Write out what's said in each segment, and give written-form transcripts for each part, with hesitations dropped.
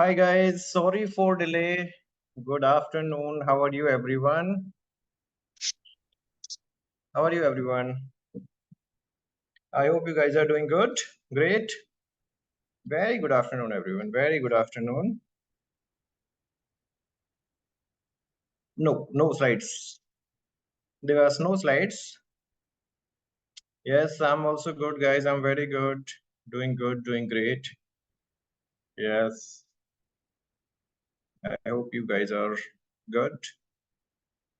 Hi guys, sorry for delay. Good afternoon. How are you everyone? How are you everyone? I hope you guys are doing good. Great. Very good afternoon everyone. Very good afternoon. No slides. There are no slides. Yes, I'm also good guys. I'm very good. Doing good, doing great. Yes. I hope you guys are good.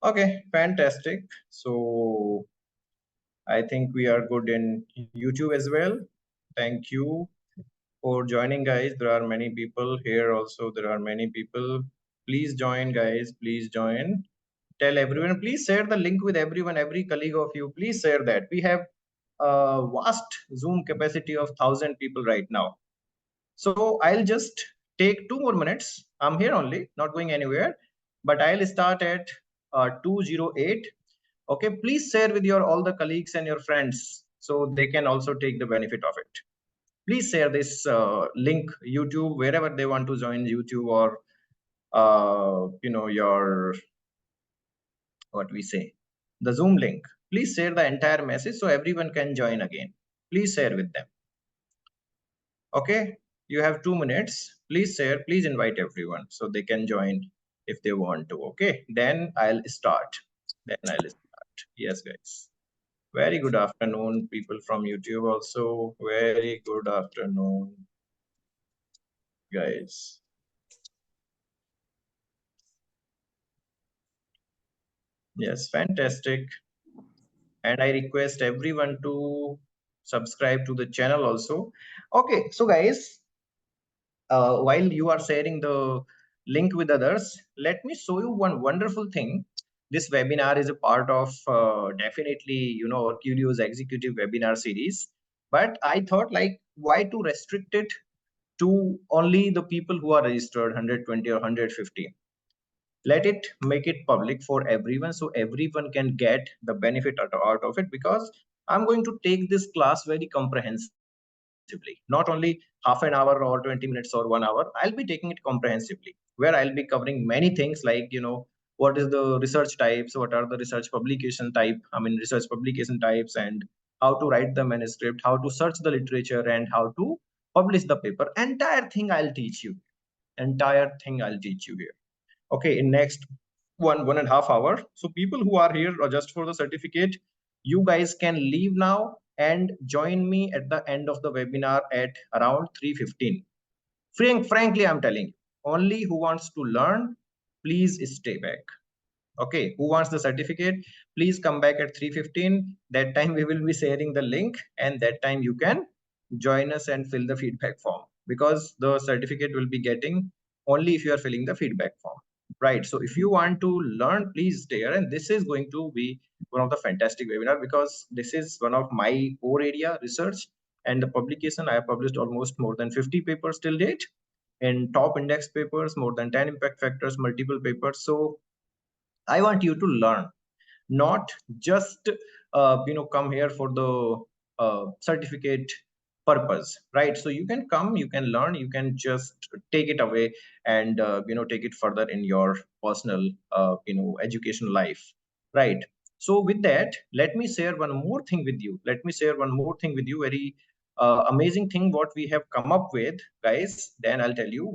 Okay, fantastic. So I think we are good in YouTube as well. Thank you for joining, guys. There are many people here also. There are many people. Please join, guys. Please join. Tell everyone. Please share the link with everyone, every colleague of you. Please share that. We have a vast Zoom capacity of 1,000 people right now. So I'll just take 2 more minutes. I'm here only, not going anywhere. But I'll start at 2:08. Okay, please share with your all the colleagues and your friends so they can also take the benefit of it. Please share this link YouTube wherever they want to join YouTube or your what we say the Zoom link. Please share the entire message so everyone can join again. Please share with them. Okay, you have 2 minutes. Please share. Please invite everyone so they can join if they want to. Okay, then I'll start. Yes, guys. Very good afternoon, people from YouTube also. Very good afternoon, guys. Yes, fantastic. And I request everyone to subscribe to the channel also. Okay, so guys, while you are sharing the link with others, let me show you one wonderful thing. This webinar is a part of definitely, our Curio's executive webinar series. But I thought, like, why to restrict it to only the people who are registered 120 or 150? Let it make it public for everyone so everyone can get the benefit out of it, because I'm going to take this class very comprehensively, not only half an hour or 20 minutes or 1 hour. I'll be taking it comprehensively, where I'll be covering many things like, what is the research types, what are the research publication type, research publication types, and how to write the manuscript, how to search the literature, and how to publish the paper. Entire thing I'll teach you here. Okay, in next 1.5 hour. So people who are here just for the certificate, you guys can leave now and join me at the end of the webinar at around 3:15. Frankly, I'm telling you, only who wants to learn, please stay back. Okay, who wants the certificate, please come back at 3:15. That time we will be sharing the link, and that time you can join us and fill the feedback form, because the certificate will be getting only if you are filling the feedback form, right? So if you want to learn, please stay here. And this is going to be one of the fantastic webinar, because this is one of my core area research, and the publication I have published almost more than 50 papers till date, in top index papers, more than 10 impact factors, multiple papers. So I want you to learn, not just come here for the certificate purpose, right? So you can come, you can learn, you can just take it away and take it further in your personal education life, right? So with that, let me share one more thing with you. Very amazing thing what we have come up with, guys. Then I'll tell you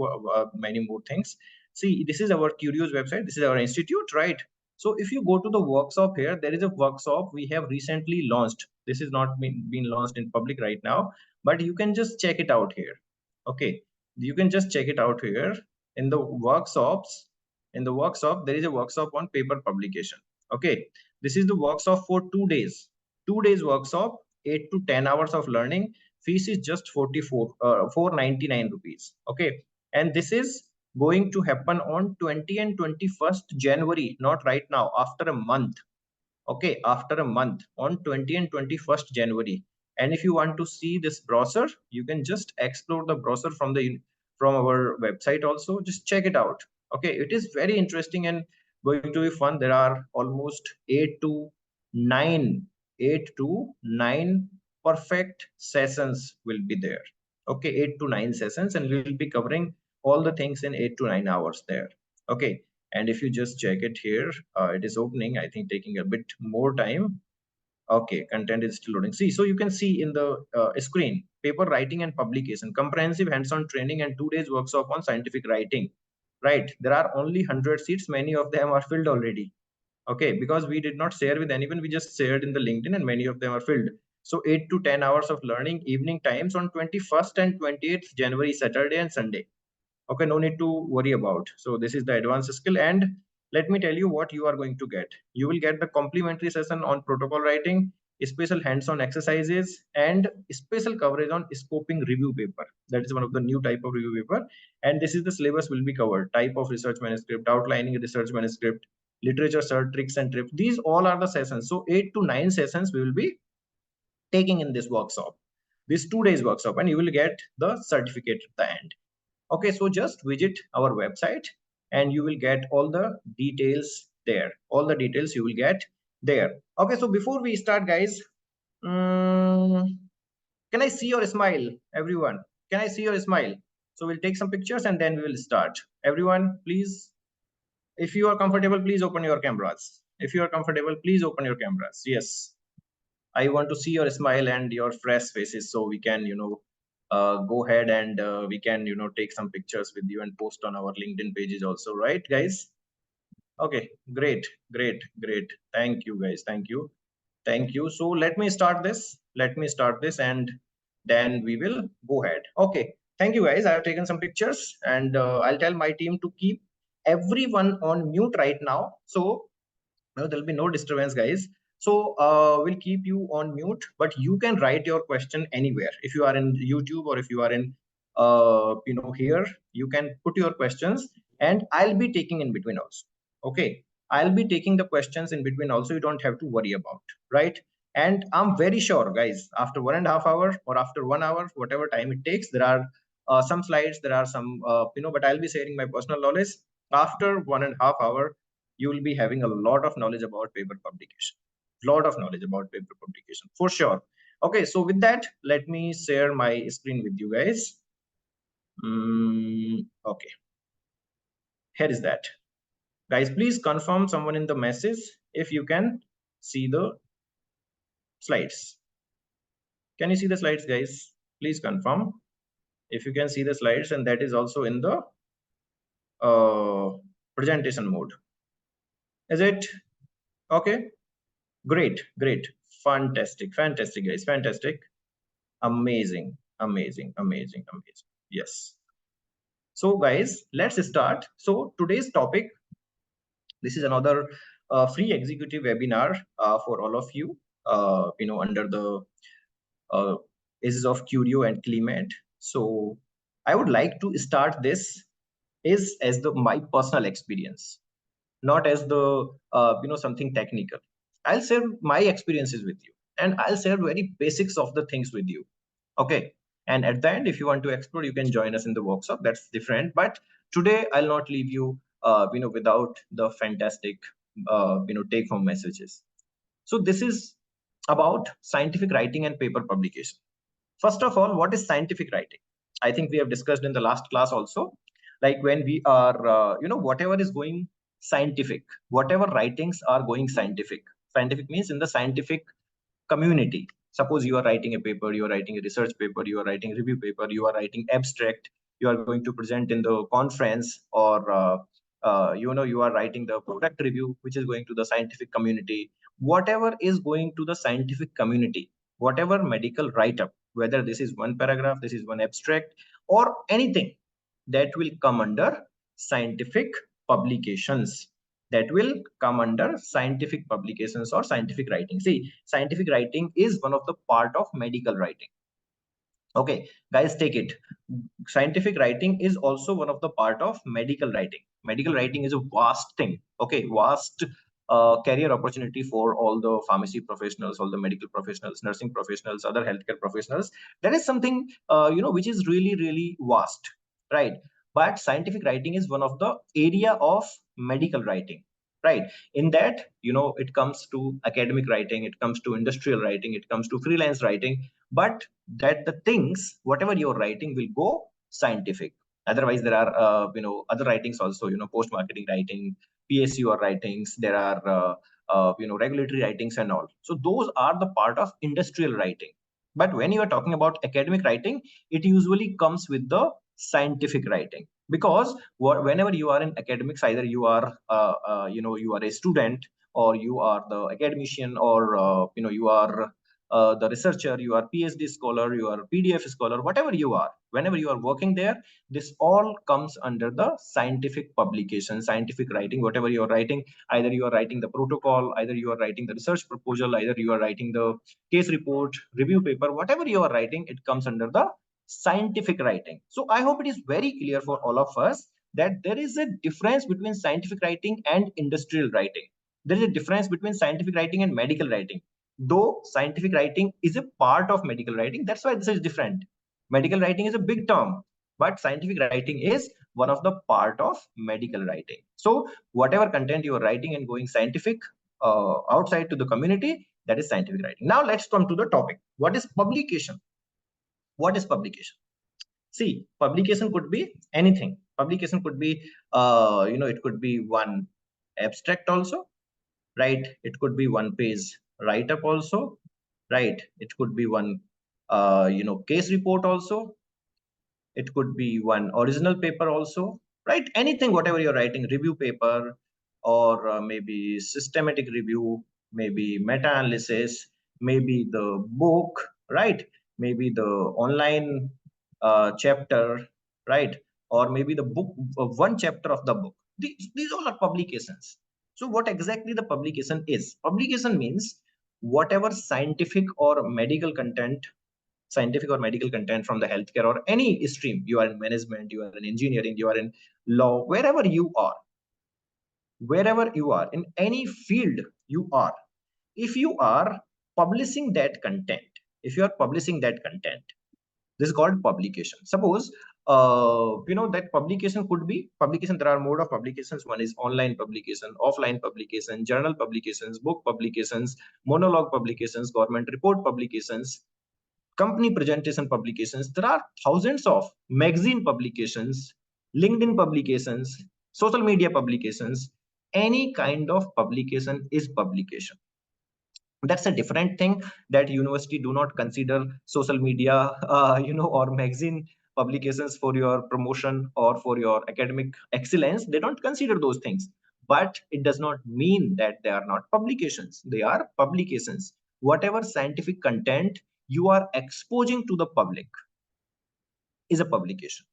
many more things. See, this is our Curious website. This is our institute, right? So if you go to the workshop here, there is a workshop we have recently launched. This is not been launched in public right now, but you can just check it out here. Okay, you can just check it out here in the workshops. In the workshop, there is a workshop on paper publication. Okay, this is the workshop for 2 days. 2 days workshop, 8 to 10 hours of learning. Fees is just 499 rupees. Okay, and this is going to happen on 20 and 21st January, not right now, after a month. Okay, after a month on 20 and 21st January. And if you want to see this brochure, you can just explore the brochure from our website also. Just check it out. Okay, it is very interesting and going to be fun. There are almost 8 to 9 perfect sessions will be there. Okay, 8 to 9 sessions, and we will be covering all the things in 8 to 9 hours there. Okay, and if you just check it here, it is opening, I think taking a bit more time. Okay, content is still loading. See, so you can see in the screen, paper writing and publication, comprehensive hands-on training and 2 days workshop on scientific writing, right? There are only 100 seats. Many of them are filled already. Okay, because we did not share with anyone, we just shared in the LinkedIn and many of them are filled. So 8 to 10 hours of learning, evening times on 21st and 28th January, Saturday and Sunday. Okay, no need to worry about. So this is the advanced skill, and let me tell you what you are going to get. You will get the complimentary session on protocol writing, special hands-on exercises, and special coverage on scoping review paper. That is one of the new type of review paper, and this is the syllabus will be covered: type of research manuscript, outlining a research manuscript, literature search, tricks and tips. These all are the sessions. So 8 to 9 sessions we will be taking in this workshop, this 2 days workshop, and you will get the certificate at the end. Okay, so just visit our website and you will get all the details there. All the details you will get there. Okay, so before we start, guys, can I see your smile, everyone? Can I see your smile? So we'll take some pictures and then we will start. Everyone, please, if you are comfortable, please open your cameras. If you are comfortable, please open your cameras. Yes, I want to see your smile and your fresh faces so we can, go ahead and we can, take some pictures with you and post on our LinkedIn pages also, right, guys? Okay, great, great, great. Thank you, guys. Thank you. Thank you. So let me start this. Let me start this and then we will go ahead. Okay. Thank you, guys. I have taken some pictures and I'll tell my team to keep everyone on mute right now. So there'll be no disturbance, guys. So we'll keep you on mute, but you can write your question anywhere. If you are in YouTube or if you are in here, you can put your questions and I'll be taking in between also. Okay, I'll be taking the questions in between also. You don't have to worry about, right? And I'm very sure, guys, after 1.5 hours or after 1 hour, whatever time it takes, there are some slides, there are some but I'll be sharing my personal knowledge. After 1.5 hours, you will be having a lot of knowledge about paper publication. Lot of knowledge about paper publication for sure. Okay, so with that, let me share my screen with you guys. Okay, here is that. Guys, please confirm someone in the message if you can see the slides. Can you see the slides, guys? Please confirm if you can see the slides, and that is also in the presentation mode. Is it okay? Great, great, fantastic, fantastic, guys, fantastic, amazing, amazing, amazing, amazing. Yes. So, guys, let's start. So today's topic, this is another free executive webinar for all of you. Under the aegis of Curio and CliMed. So I would like to start this is as the my personal experience, not as the something technical. I'll share my experiences with you and I'll share very basics of the things with you. Okay, and at the end, if you want to explore, you can join us in the workshop. That's different, but today I'll not leave you without the fantastic take home messages. So this is about scientific writing and paper publication. First of all, what is scientific writing? I think we have discussed in the last class also. Like when we are, whatever is going scientific, whatever writings are going scientific. Scientific means in the scientific community. Suppose you are writing a paper, you are writing a research paper, you are writing a review paper, you are writing abstract, you are going to present in the conference, or you are writing the product review, which is going to the scientific community. Whatever is going to the scientific community, whatever medical write-up, whether this is one paragraph, this is one abstract, or anything that will come under scientific publications, that will come under scientific publications or scientific writing. See, scientific writing is one of the part of medical writing. Okay, guys, take it. Scientific writing is also one of the part of medical writing. Medical writing is a vast thing. Okay, vast career opportunity for all the pharmacy professionals, all the medical professionals, nursing professionals, other healthcare professionals. That is something which is really, really vast, right? But scientific writing is one of the area of medical writing, right? In that, it comes to academic writing, it comes to industrial writing, it comes to freelance writing, but that the things, whatever you're writing, will go scientific. Otherwise, there are other writings also, post marketing writing, PSUR writings. There are regulatory writings and all. So those are the part of industrial writing. But when you are talking about academic writing, it usually comes with the scientific writing, because whenever you are in academics, either you are you are a student, or you are the academician, or you are the researcher, you are PhD scholar, you are PDF scholar, whatever you are. Whenever you are working there, this all comes under the scientific publication, scientific writing. Whatever you are writing, either you are writing the protocol, either you are writing the research proposal, either you are writing the case report, review paper, whatever you are writing, it comes under the scientific writing. So I hope it is very clear for all of us that there is a difference between scientific writing and industrial writing. There is a difference between scientific writing and medical writing. Though scientific writing is a part of medical writing, that's why this is different. Medical writing is a big term, but scientific writing is one of the part of medical writing. So whatever content you are writing and going scientific outside to the community, that is scientific writing. Now let's come to the topic. What is publication? What is publication? See, publication could be anything. Publication could be it could be one abstract also, right? It could be one page write up also, right? It could be one case report also. It could be one original paper also, right? Anything, whatever you're writing, review paper, or maybe systematic review, maybe meta analysis, maybe the book, right? Maybe the online chapter, right? Or maybe the book, one chapter of the book. These all are publications. So what exactly the publication is? Publication means whatever scientific or medical content from the healthcare or any stream. You are in management, you are in engineering, you are in law, wherever you are in any field you are, if you are publishing that content, if you are publishing that content, this is called publication. Suppose that publication could be publication. There are mode of publications. One is online publication, offline publication, journal publications, book publications, monologue publications, government report publications, company presentation publications. There are thousands of magazine publications, LinkedIn publications, social media publications. Any kind of publication is publication. That's a different thing, that university do not consider social media or magazine publications for your promotion or for your academic excellence. They don't consider those things, but it does not mean that they are not publications. They are publications. Whatever scientific content you are exposing to the public is a publication.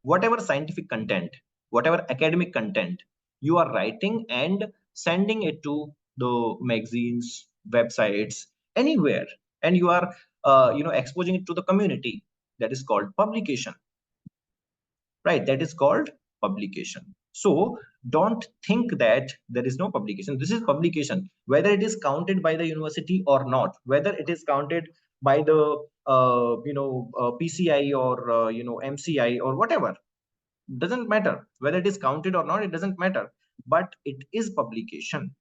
Whatever scientific content, whatever academic content you are writing and sending it to the magazines, websites, anywhere, and you are exposing it to the community, that is called publication, right? That is called publication. So don't think that there is no publication. This is publication, whether it is counted by the university or not, whether it is counted by the PCI or MCI or whatever, doesn't matter. Whether it is counted or not, it doesn't matter, but it is publication.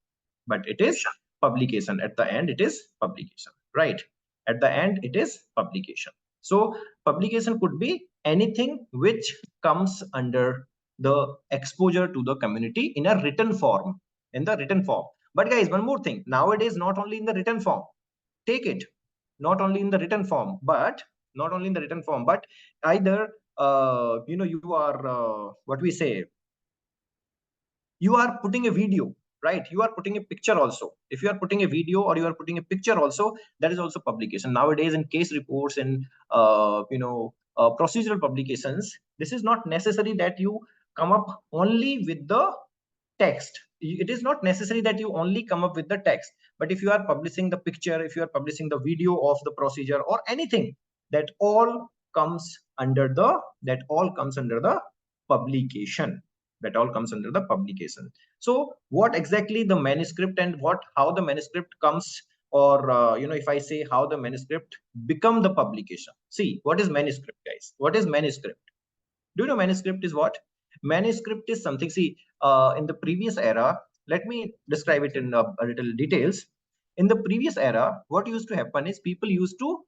But it is publication. At the end, it is publication, right? At the end, it is publication. So publication could be anything which comes under the exposure to the community in a written form, in the written form. But guys, one more thing, nowadays, not only in the written form, take it, not only in the written form, but not only in the written form, but either you are what we say, you are putting a video, right? You are putting a picture also. If you are putting a video or you are putting a picture also, that is also publication. Nowadays, in case reports and procedural publications, this is not necessary that you come up only with the text. It is not necessary that you only come up with the text, but if you are publishing the picture, if you are publishing the video of the procedure or anything, that all comes under the publication. That all comes under the publication. So what exactly the manuscript, and how the manuscript comes, or if I say how the manuscript become the publication. See, what is manuscript, guys? What is manuscript? Do you know manuscript is what? Manuscript is something. See, in the previous era, let me describe it in a little details. In the previous era, what used to happen is people used to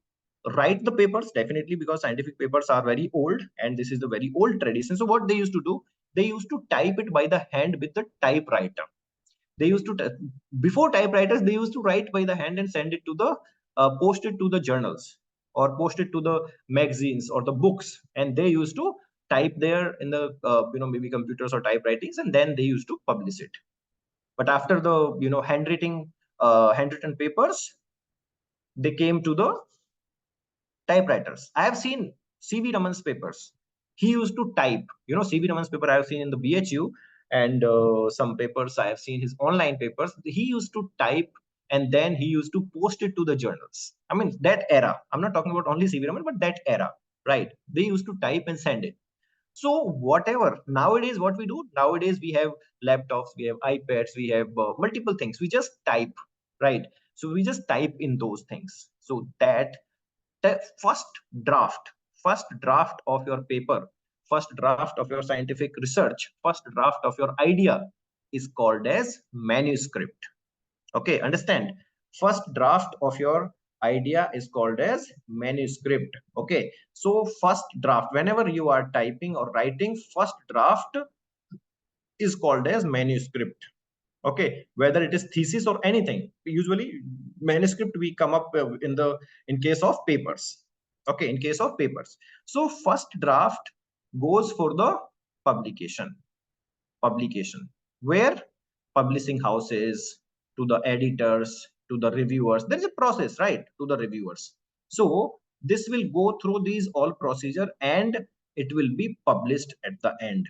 write the papers, definitely, because scientific papers are very old and this is the very old tradition. So what they used to do, they used to type it by the hand with the typewriter. They used to before typewriters, they used to write by the hand and send it to the post it to the journals or post it to the magazines or the books, and they used to type there in the maybe computers or typewritings, and then they used to publish it. But after the handwritten papers, they came to the typewriters. I have seen CV Raman's papers. He used to type. CV Raman's paper I have seen in the BHU, and some papers I have seen his online papers. He used to type and then he used to post it to the journals. I mean, that era. I'm not talking about only CV Raman, but that era, right? They used to type and send it. So whatever nowadays, what we do nowadays, we have laptops, we have iPads, we have multiple things. We just type, right? So we just type in those things. So that the first draft of your paper, first draft of your scientific research, first draft of your idea is called as manuscript. Okay, understand? First draft of your idea is called as manuscript. Okay, so first draft, whenever you are typing or writing, first draft is called as manuscript. Okay, whether it is thesis or anything, usually manuscript we come up in case of papers. Okay, in case of papers, so first draft goes for the publication where publishing houses, to the editors, to the reviewers, there is a process, right, to the reviewers. So this will go through these all procedure and it will be published at the end.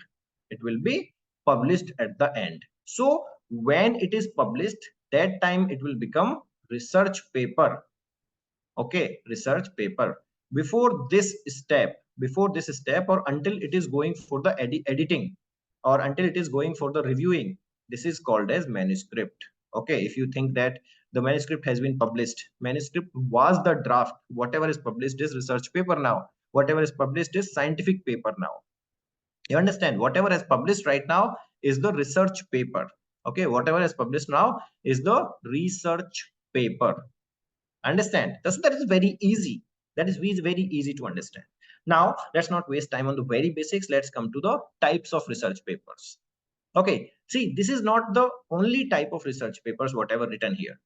It will be published at the end. So when it is published, that time it will become research paper. Okay, research paper. Before this step or until it is going for the editing or until it is going for the reviewing, this is called as manuscript. Okay, if you think that the manuscript has been published, manuscript was the draft, whatever is published is research paper now, whatever is published is scientific paper now. You understand? Whatever is published right now is the research paper. Okay, whatever is published now is the research paper. Understand? That is very easy. That is very easy to understand. Now let's not waste time on the very basics. Let's come to the types of research papers. Okay, see, this is not the only type of research papers whatever written here.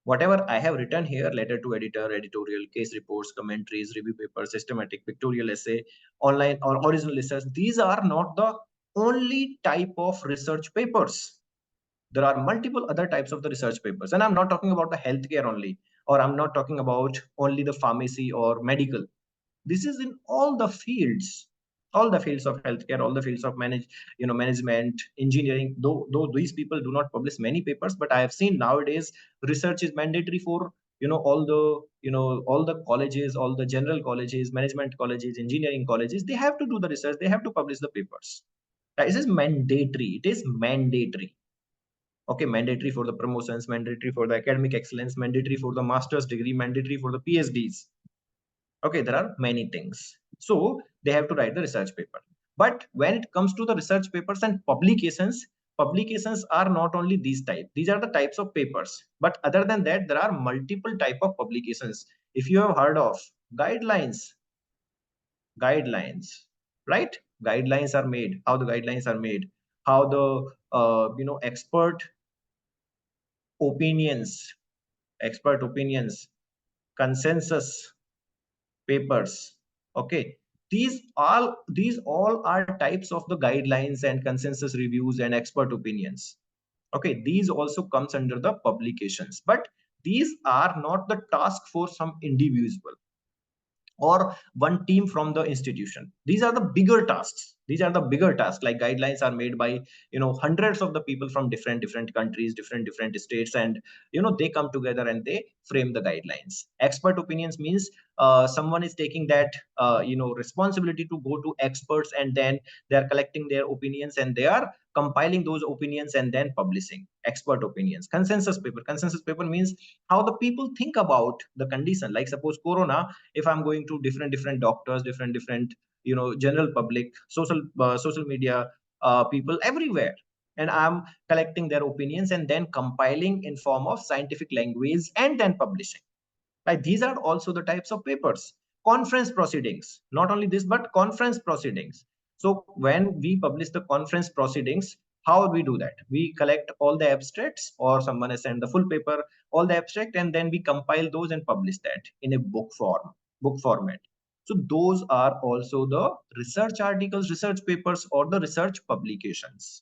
Whatever I have written here, letter to editor, editorial, case reports, commentaries, review papers, systematic, pictorial essay, online or original research, these are not the only type of research papers. There are multiple other types of the research papers, and I'm not talking about the healthcare only, or I'm not talking about only the pharmacy or medical. This is in all the fields of healthcare, all the fields of management, engineering. Though these people do not publish many papers, but I have seen nowadays research is mandatory for all the colleges, all the general colleges, management colleges, engineering colleges. They have to do the research, they have to publish the papers. This is mandatory. It is mandatory. Okay, mandatory for the promotions, mandatory for the academic excellence, mandatory for the master's degree, mandatory for the PhDs. Okay, there are many things. So they have to write the research paper. But when it comes to the research papers and publications are not only these type. These are the types of papers. But other than that, there are multiple type of publications. If you have heard of guidelines, guidelines, right? Guidelines are made. How the guidelines are made? How the opinions, expert opinions, consensus papers. Okay, these all are types of the guidelines and consensus reviews and expert opinions. Okay, these also comes under the publications, but these are not the task for some individual or one team from the institution. These are the bigger tasks. These are the bigger tasks. Like guidelines are made by hundreds of the people from different countries, different states, and they come together and they frame the guidelines. Expert opinions means someone is taking that responsibility to go to experts, and then they are collecting their opinions and they are compiling those opinions and then publishing expert opinions. Consensus paper means how the people think about the condition. Like suppose corona, if I'm going to different doctors, different general public, social media people everywhere, and I'm collecting their opinions and then compiling in form of scientific language and then publishing. Like these are also the types of papers. Conference proceedings, not only this, but conference proceedings. So when we publish the conference proceedings, how we do that? We collect all the abstracts, or someone has sent the full paper, all the abstract, and then we compile those and publish that in a book format. So those are also the research articles, research papers, or the research publications.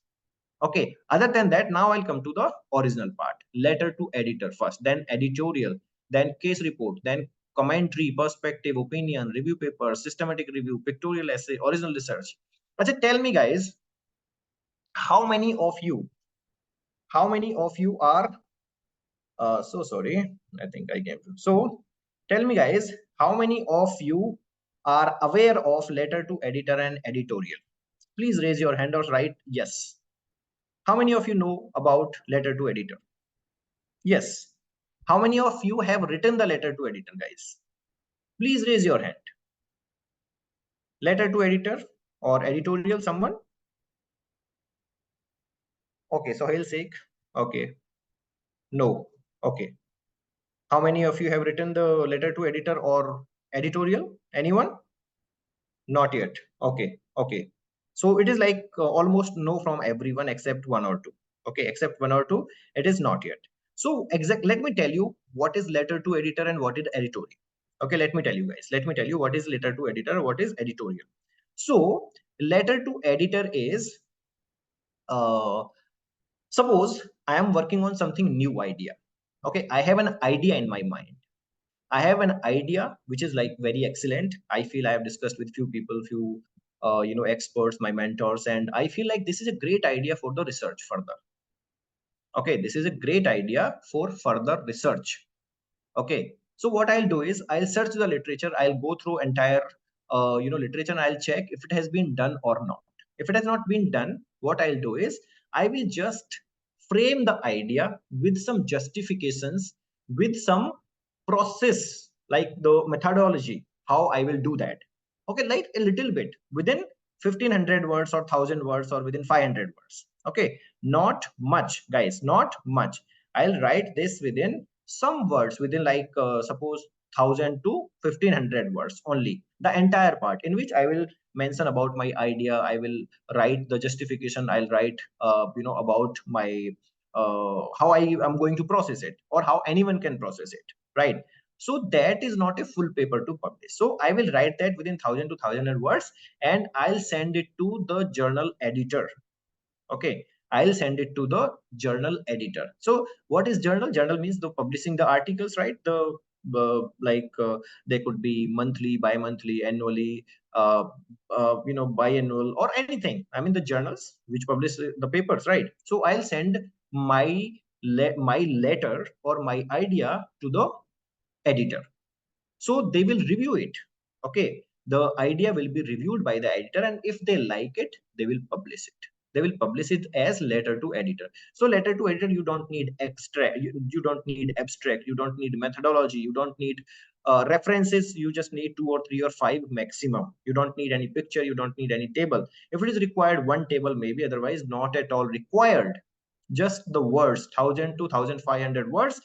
Okay, other than that, now I'll come to the original part. Letter to editor first, then editorial, then case report, then commentary, perspective, opinion, review paper, systematic review, pictorial essay, original research. Achha, tell me guys, how many of you, are, so sorry, I think I came to. So tell me guys, how many of you are aware of letter to editor and editorial? Please raise your hand or write yes. How many of you know about letter to editor? Yes. How many of you have written the letter to editor, guys? Please raise your hand. Letter to editor or editorial, someone? Okay, so he'll say, okay, no. Okay. How many of you have written the letter to editor or editorial? Anyone? Not yet. Okay. Okay. So it is like almost no from everyone except one or two. Okay, except one or two, it is not yet. So let me tell you what is letter to editor and what is editorial. Okay, let me tell you guys. Let me tell you what is letter to editor, what is editorial. So letter to editor is, uh, suppose I am working on something new idea. Okay, I have an idea in my mind. I have an idea which is like very excellent. I feel I have discussed with few people, few experts, my mentors, and I feel like this is a great idea for the research further. Okay, this is a great idea for further research. Okay, so what I'll do is I'll search the literature. I'll go through entire literature, and I'll check if it has been done or not. If it has not been done, what I'll do is I will just frame the idea with some justifications, with some process, like the methodology, how I will do that. Okay, like a little bit within 1500 words or 1000 words or within 500 words. Okay, not much, guys, not much. I'll write this within some words, within like suppose 1000 to 1500 words only, the entire part, in which I will mention about my idea. I will write the justification. I'll write about my how I am going to process it, or how anyone can process it, right? So that is not a full paper to publish. So I will write that within 1000 to 1000 words, and I'll send it to the journal editor. Okay, I'll send it to the journal editor. So what is journal? Journal means the publishing the articles, right? They could be monthly, bi-monthly, annually, biannual, or anything. I mean the journals which publish the papers, right? So I'll send my my letter or my idea to the editor. So they will review it. Okay, the idea will be reviewed by the editor, and if they like it, they will publish it. They will publish it as letter to editor. So letter to editor, you don't need extract, you don't need abstract, you don't need methodology, you don't need references. You just need 2 or 3 or 5 maximum. You don't need any picture, you don't need any table. If it is required, one table maybe, otherwise not at all required. Just the words, 1000 to 1500 words.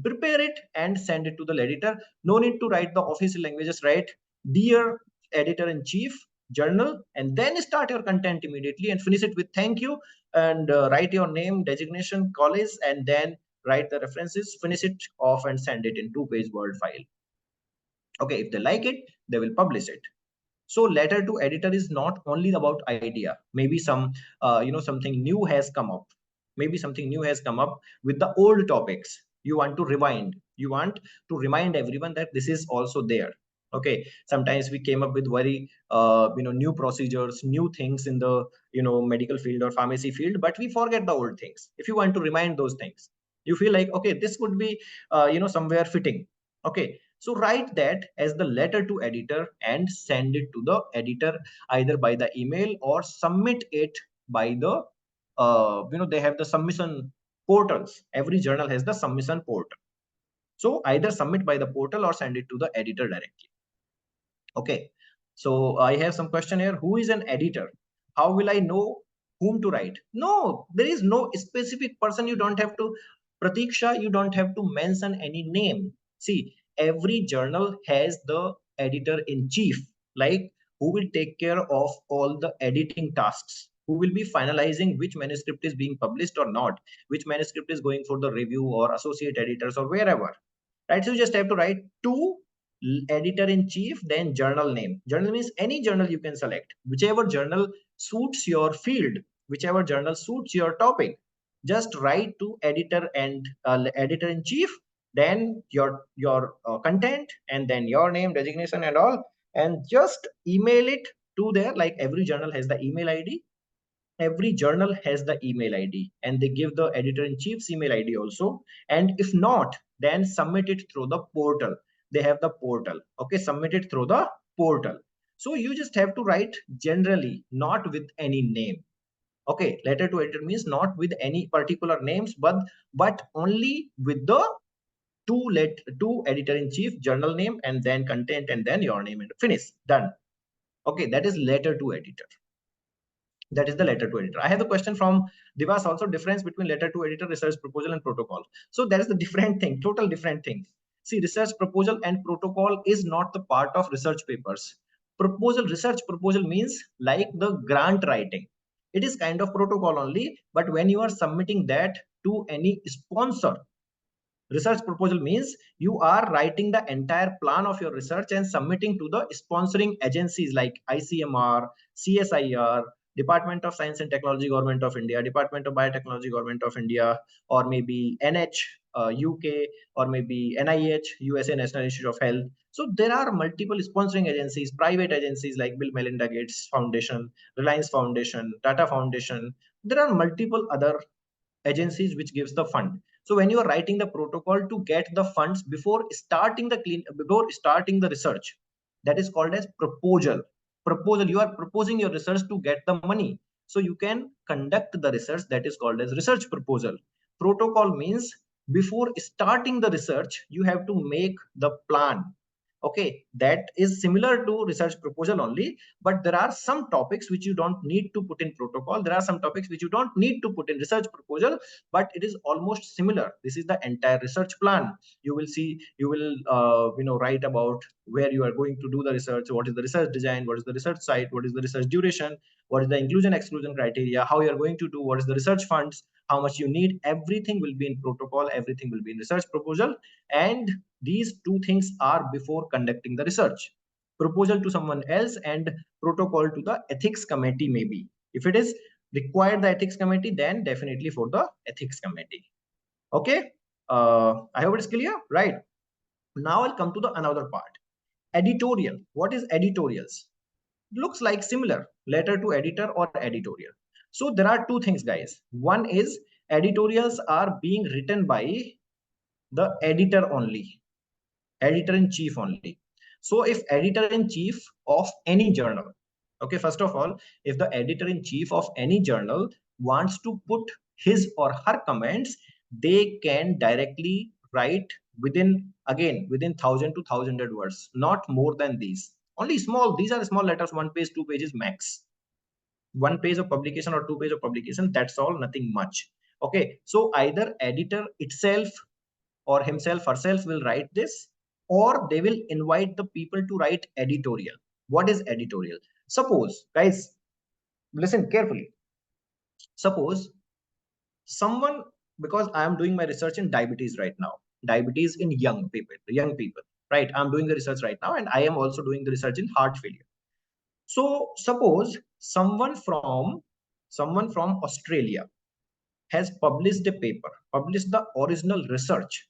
Prepare it and send it to the editor. No need to write the official languages. Write dear editor in chief, journal, and then start your content immediately and finish it with thank you, and write your name, designation, college, and then write the references. Finish it off and send it in 2-page Word file. Okay, if they like it, they will publish it. So letter to editor is not only about idea. Maybe something new has come up. Maybe something new has come up with the old topics. You want to rewind. You want to remind everyone that this is also there. Okay, sometimes we came up with very new procedures, new things in the medical field or pharmacy field, but we forget the old things. If you want to remind those things, you feel like, okay, this would be somewhere fitting. Okay, so write that as the letter to editor and send it to the editor, either by the email or submit it by the they have the submission portals. Every journal has the submission portal. So either submit by the portal or send it to the editor directly. Okay, so I have some question here. Who is an editor? How will I know whom to write? No, there is no specific person. You don't have to, Pratiksha, you don't have to mention any name. See, every journal has the editor in chief, like who will take care of all the editing tasks, who will be finalizing which manuscript is being published or not, which manuscript is going for the review or associate editors or wherever, right? So you just have to write to editor in chief, then journal name. Journal means any journal you can select, whichever journal suits your field, whichever journal suits your topic. Just write to editor and editor in chief, then your content, and then your name, designation, and all, and just email it to there. Like every journal has the email ID, every journal has the email id, and they give the editor in chief's email id also. And if not, then submit it through the portal. They have the portal. Okay, submit it through the portal. So you just have to write generally, not with any name. Okay, letter to editor means not with any particular names, but only with the two editor in chief, journal name, and then content, and then your name, and finish, done. Okay, that is letter to editor. That is the letter to editor. I have a question from Divas also, difference between letter to editor, research proposal, and protocol. So that is the different thing, total different thing. See, research proposal and protocol is not the part of research papers. Research proposal means like the grant writing. It is kind of protocol only, but when you are submitting that to any sponsor, research proposal means you are writing the entire plan of your research and submitting to the sponsoring agencies like ICMR, CSIR, Department of Science and Technology, Government of India, Department of Biotechnology, Government of India, or maybe NH, UK, or maybe NIH, USA National Institute of Health. So there are multiple sponsoring agencies, private agencies like Bill Melinda Gates Foundation, Reliance Foundation, Tata Foundation. There are multiple other agencies which gives the fund. So when you are writing the protocol to get the funds before starting the research, that is called as proposal. You are proposing your research to get the money so you can conduct the research. That is called as research proposal. Protocol means before starting the research you have to make the plan. Okay, that is similar to research proposal only, but there are some topics which you don't need to put in protocol. There are some topics which you don't need to put in research proposal, but it is almost similar. This is the entire research plan. You will see, you will write about where you are going to do the research, what is the research design, what is the research site, what is the research duration, what is the inclusion exclusion criteria, how you are going to do, what is the research funds, how much you need. Everything will be in protocol, everything will be in research proposal. And these two things are before conducting the research. Proposal to someone else and protocol to the ethics committee, maybe. If it is required the ethics committee, then definitely for the ethics committee. Okay, I hope it's clear, right? Now I'll come to the another part. Editorial. What is editorials? Looks like similar, letter to editor or editorial. So there are two things, guys. One is editorials are being written by the editor only, editor in chief only. So if editor in chief of any journal, okay, first of all, if the editor in chief of any journal wants to put his or her comments, they can directly write within 1000 to 1100 words, not more than these. Only small, these are small letters, one page, 2 pages max. One page of publication or 2 page of publication, that's all, nothing much. Okay, so either editor itself or himself herself will write this, or they will invite the people to write editorial. What is editorial? Suppose, guys, listen carefully. Suppose someone, because I am doing my research in diabetes right now, diabetes in young people, right? I'm doing the research right now, and I am also doing the research in heart failure. So suppose someone from Australia has published a paper, published the original research.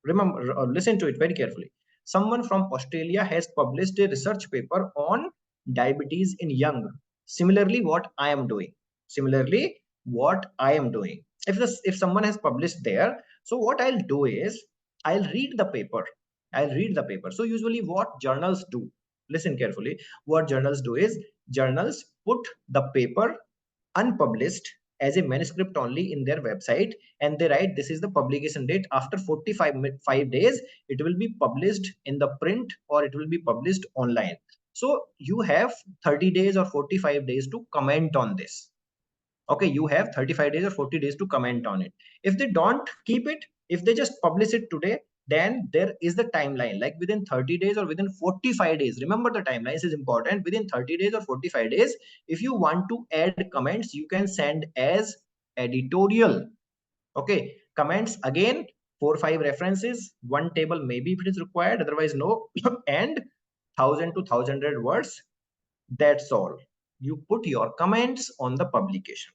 Remember, listen to it very carefully. Someone from Australia has published a research paper on diabetes in young. Similarly, what I am doing. Similarly, what I am doing. If someone has published there, so what I'll do is I'll read the paper. I'll read the paper. So usually, what journals do? Listen carefully. What journals do is journals put the paper unpublished as a manuscript only in their website, and they write this is the publication date. After 45 days it will be published in the print, or it will be published online. So you have 30 days or 45 days to comment on this. Okay, you have 35 days or 40 days to comment on it. If they don't keep it, if they just publish it today, then there is the timeline, like within 30 days or within 45 days. Remember, the timelines is important. Within 30 days or 45 days, if you want to add comments, you can send as editorial. Okay, comments again, 4 or 5 references, one table maybe if it is required, otherwise no. And 1,000 to 1,100 words, that's all. You put your comments on the publication.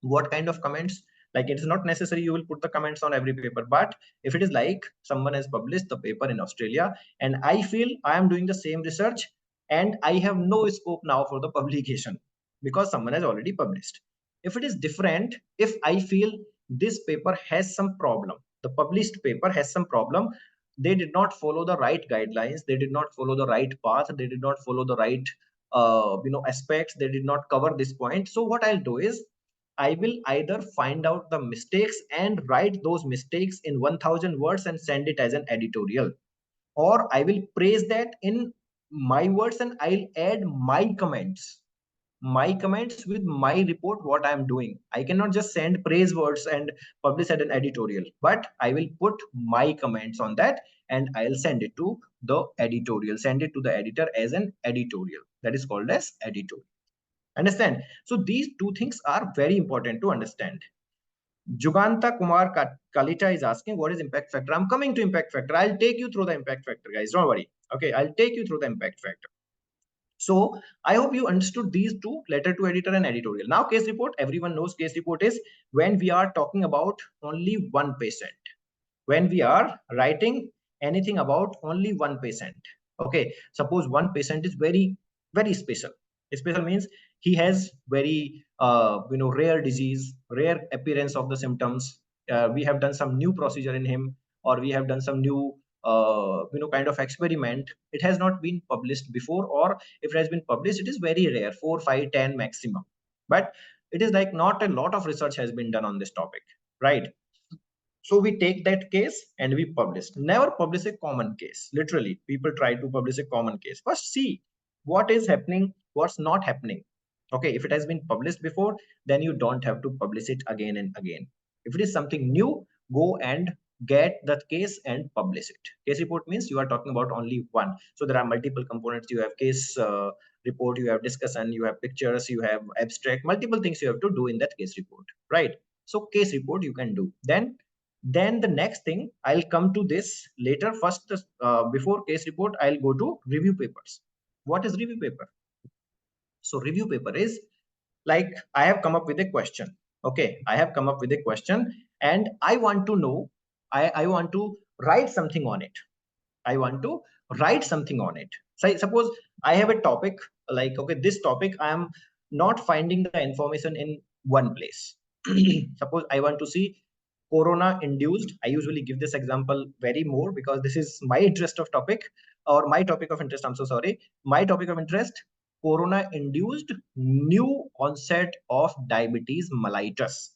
What kind of comments? Like, it's not necessary you will put the comments on every paper, but if it is like someone has published the paper in Australia and I feel I am doing the same research and I have no scope now for the publication because someone has already published. If it is different, if I feel this paper has some problem, the published paper has some problem, they did not follow the right guidelines, they did not follow the right path, they did not follow the right aspects, they did not cover this point. So what I'll do is I will either find out the mistakes and write those mistakes in 1,000 words and send it as an editorial, or I will praise that in my words and I'll add my comments with my report, what I'm doing. I cannot just send praise words and publish at an editorial, but I will put my comments on that and I'll send it to the editorial, send it to the editor as an editorial. That is called as editorial. Understand? So these two things are very important to understand. Juganta Kumar Kalita is asking, what is impact factor? I'm coming to impact factor. I'll take you through the impact factor, guys. Don't worry. Okay, I'll take you through the impact factor. So I hope you understood these two, letter to editor and editorial. Now case report, everyone knows case report is when we are talking about only one patient, when we are writing anything about only one patient. Okay, suppose one patient is very special. Special means he has very rare disease, rare appearance of the symptoms. We have done some new procedure in him, or we have done some new kind of experiment. It has not been published before, or if it has been published, it is very rare, 4, 5, 10 maximum. But it is like not a lot of research has been done on this topic, right? So we take that case and we publish. Never publish a common case. Literally, people try to publish a common case. First, see what is happening, what's not happening. Okay, if it has been published before, then you don't have to publish it again and again. If it is something new, go and get that case and publish it. Case report means you are talking about only one. So there are multiple components. You have case report, you have discussion, you have pictures, you have abstract, multiple things you have to do in that case report, right? So case report you can do. Then the next thing, I'll come to this later. First, before case report, I'll go to review papers. What is review paper? So review paper is like, I have come up with a question. Okay, I have come up with a question and I want to know, I want to write something on it. I want to write something on it. So suppose I have a topic, like, okay, this topic, I am not finding the information in one place. Suppose I want to see corona induced. I usually give this example very more because this is my interest of topic, or my topic of interest. I'm so sorry. My topic of interest, corona induced new onset of diabetes mellitus.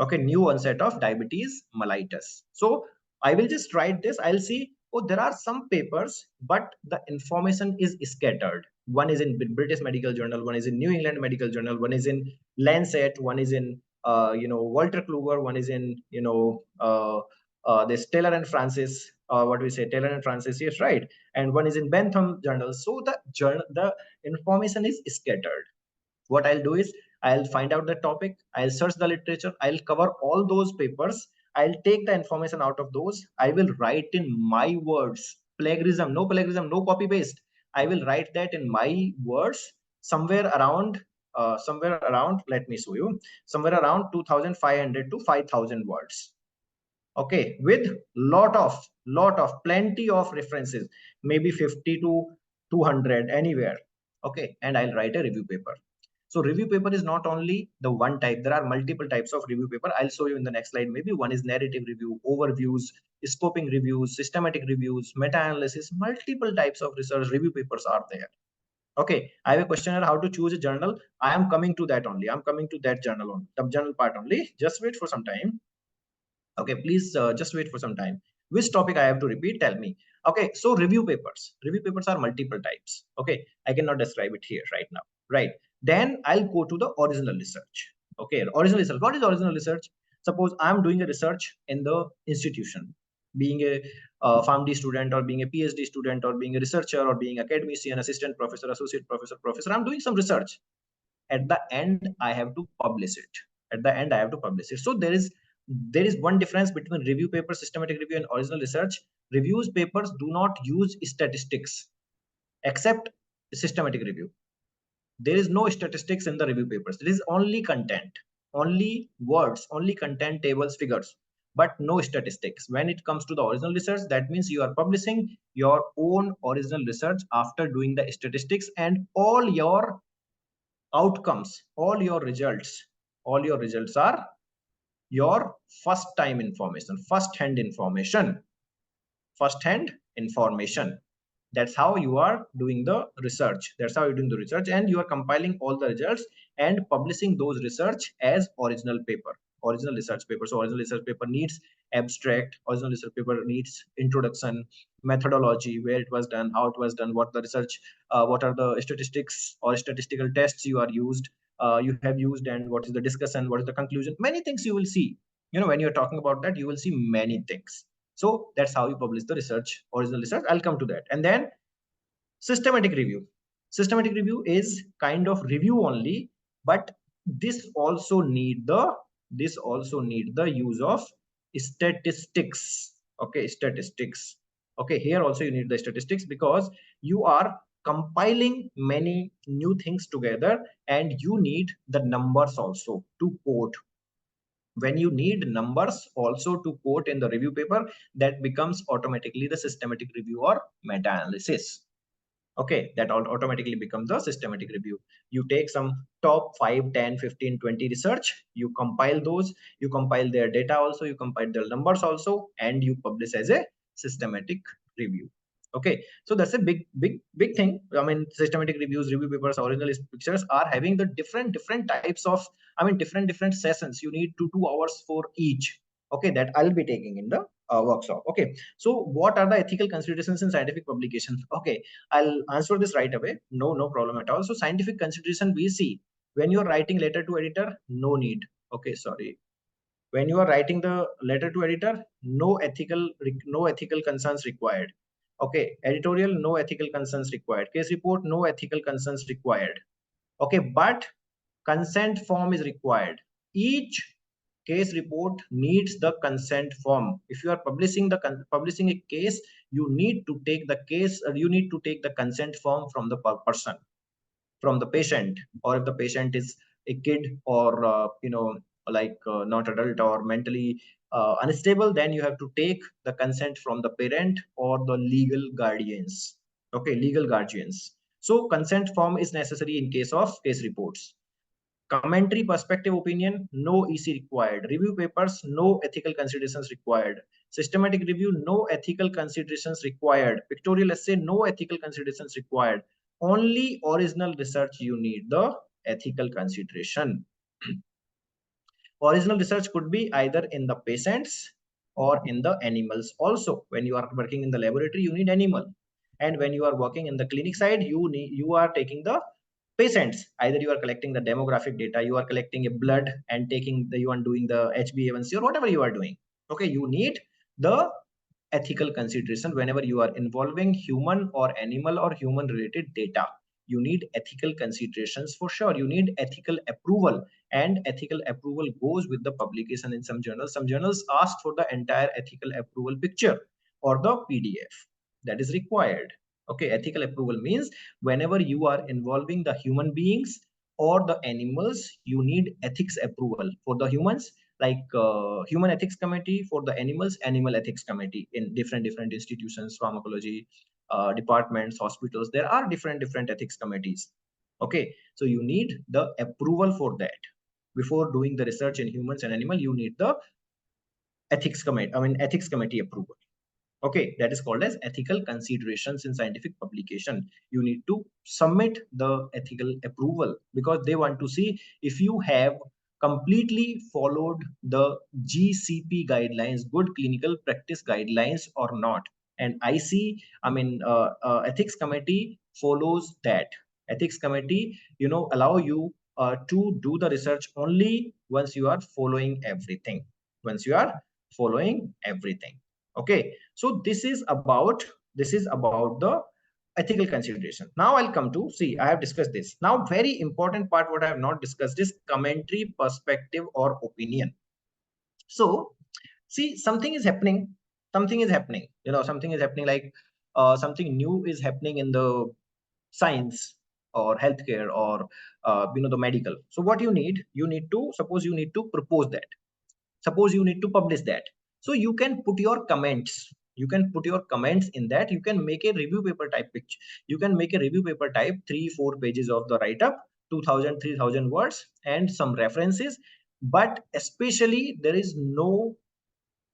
Okay, new onset of diabetes mellitus. So I will just write this. I'll see, oh, there are some papers, but the information is scattered. One is in British Medical Journal, one is in New England Medical Journal, one is in Lancet, one is in Walter Kluger, one is in this Taylor and Francis. What do we say? Taylor and Francis, yes, right. And one is in Bentham Journal. So the information is scattered. What I'll do is I'll find out the topic, I'll search the literature, I'll cover all those papers, I'll take the information out of those, I will write in my words. Plagiarism, no copy paste. I will write that in my words, somewhere around, let me show you, somewhere around 2,500 to 5,000 words. Okay, with plenty of references, maybe 50 to 200 anywhere. Okay, and I'll write a review paper. So review paper is not only the one type, there are multiple types of review paper. I'll show you in the next slide. Maybe one is narrative review, overviews, scoping reviews, systematic reviews, meta-analysis, multiple types of research review papers are there. Okay, I have a question on how to choose a journal. I am coming to that only. I'm coming to that journal on the journal part only. Just wait for some time. Okay, please just wait for some time. Which topic I have to repeat? Tell me. Okay, so review papers. Review papers are multiple types. Okay, I cannot describe it here right now. Right. Then I'll go to the original research. Okay, original research. What is original research? Suppose I'm doing a research in the institution. being a PharmD student, or being a PhD student, or being a researcher, or being academician, assistant professor, associate professor, professor. I'm doing some research. At the end, I have to publish it. At the end, I have to publish it. So there is one difference between review paper, systematic review, and original research. Reviews papers do not use statistics except systematic review. There is no statistics in the review papers. There is only content, only words, only content, tables, figures, but no statistics. When it comes to the original research, that means you are publishing your own original research after doing the statistics, and all your outcomes, all your results are your first time information, first hand information. That's how you are doing the research. That's how you're doing the research, and you are compiling all the results and publishing those research as original paper, original research paper. So original research paper needs abstract, original research paper needs introduction, methodology, where it was done, how it was done, what the research, what are the statistics or statistical tests you have used, and what is the discussion, what is the conclusion. Many things you will see, when you're talking about that, you will see many things. So that's how you publish the research, original research. I'll come to that. And then systematic review. Systematic review is kind of review only, but this also need the use of statistics. Okay, statistics. Okay, here also you need the statistics, because you are compiling many new things together, and you need the numbers also to quote. When you need numbers also to quote in the review paper, that becomes automatically the systematic review or meta-analysis. Okay, that automatically becomes the systematic review. You take some top 5, 10, 15, 20 research, you compile those, you compile their data also, you compile their numbers also, and you publish as a systematic review. Okay, so that's a big thing. I mean, systematic reviews, review papers, original pictures are having the different types of, I mean, different sessions. You need 2 hours for each. Okay, that I'll be taking in the workshop. Okay, so what are the ethical considerations in scientific publications? Okay, I'll answer this right away. No problem at all. So scientific consideration we see when you are writing letter to editor, no need. Okay, sorry. When you are writing the letter to editor, no ethical concerns required. Okay, editorial, no ethical concerns required. Case report, no ethical concerns required. Okay, but consent form is required. Each case report needs the consent form. If you are publishing a case, you need to take the consent form from the person, from the patient. Or if the patient is a kid, or like not adult, or mentally unstable, then you have to take the consent from the parent or the legal guardians. Okay, legal guardians. So consent form is necessary in case of case reports. Commentary, perspective, opinion, no EC required. Review papers, no ethical considerations required. Systematic review, no ethical considerations required. Pictorial essay, no ethical considerations required. Only original research you need the ethical consideration. Original research could be either in the patients or in the animals also. When you are working in the laboratory, you need animal. And when you are working in the clinic side, you are taking the patients. Either you are collecting the demographic data, you are collecting a blood and you are doing the HbA1c or whatever you are doing. Okay, you need the ethical consideration whenever you are involving human or animal or human related data. You need ethical considerations for sure. You need ethical approval, and ethical approval goes with the publication in some journals. Some journals ask for the entire ethical approval picture or the PDF that is required. Okay, ethical approval means whenever you are involving the human beings or the animals, you need ethics approval. For the humans, like human ethics committee; for the animals, animal ethics committee. In different institutions, pharmacology departments, hospitals, there are different ethics committees. Okay, so you need the approval for that. Before doing the research in humans and animal, you need the ethics committee approval. Okay, that is called as ethical considerations in scientific publication. You need to submit the ethical approval, because they want to see if you have completely followed the GCP guidelines, good clinical practice guidelines, or not. And ethics committee follows that. Ethics committee, allow you to do the research only once you are following everything. Once you are following everything. Okay, so this is about the ethical consideration. Now I'll come to, see, I have discussed this. Now very important part what I have not discussed is commentary, perspective, or opinion. So see, something is happening, something is happening, like something new is happening in the science or healthcare or the medical. So what you need to suppose, you need to propose that, suppose you need to publish that. So you can put your comments, in that. You can make a review paper type picture, you can make a review paper type 3-4 pages of the write up, 2000 3000 words and some references. But especially there is no,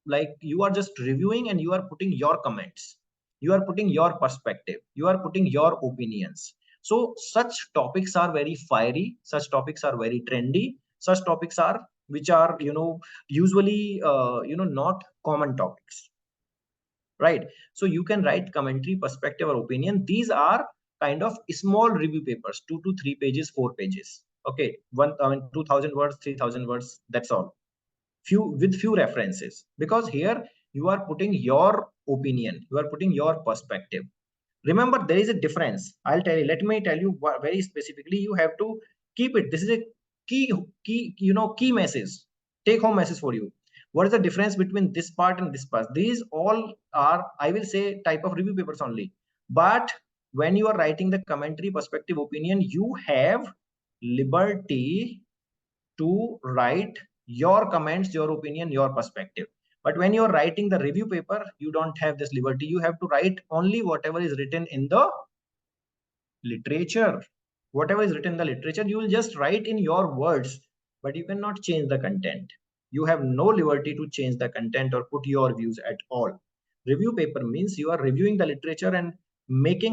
like, you are just reviewing and you are putting your comments, you are putting your perspective, you are putting your opinions. So such topics are very fiery, such topics are very trendy, such topics are which are usually not common topics, right? So you can write commentary, perspective, or opinion. These are kind of small review papers, 2 to 3 pages, 4 pages. Okay, 2000 words, 3000 words, that's all. Few references, because here you are putting your opinion, you are putting your perspective. Remember, there is a difference. Let me tell you very specifically. You have to keep it. This is a key message, take home message for you. What is the difference between this part and this part? These all are, I will say, type of review papers only. But when you are writing the commentary, perspective, opinion, you have liberty to write your comments, your opinion, your perspective. But when you're writing the review paper, you don't have this liberty. You have to write only whatever is written in the literature. Whatever is written in the literature, you will just write in your words, but you cannot change the content. You have no liberty to change the content or put your views at all. Review paper means you are reviewing the literature and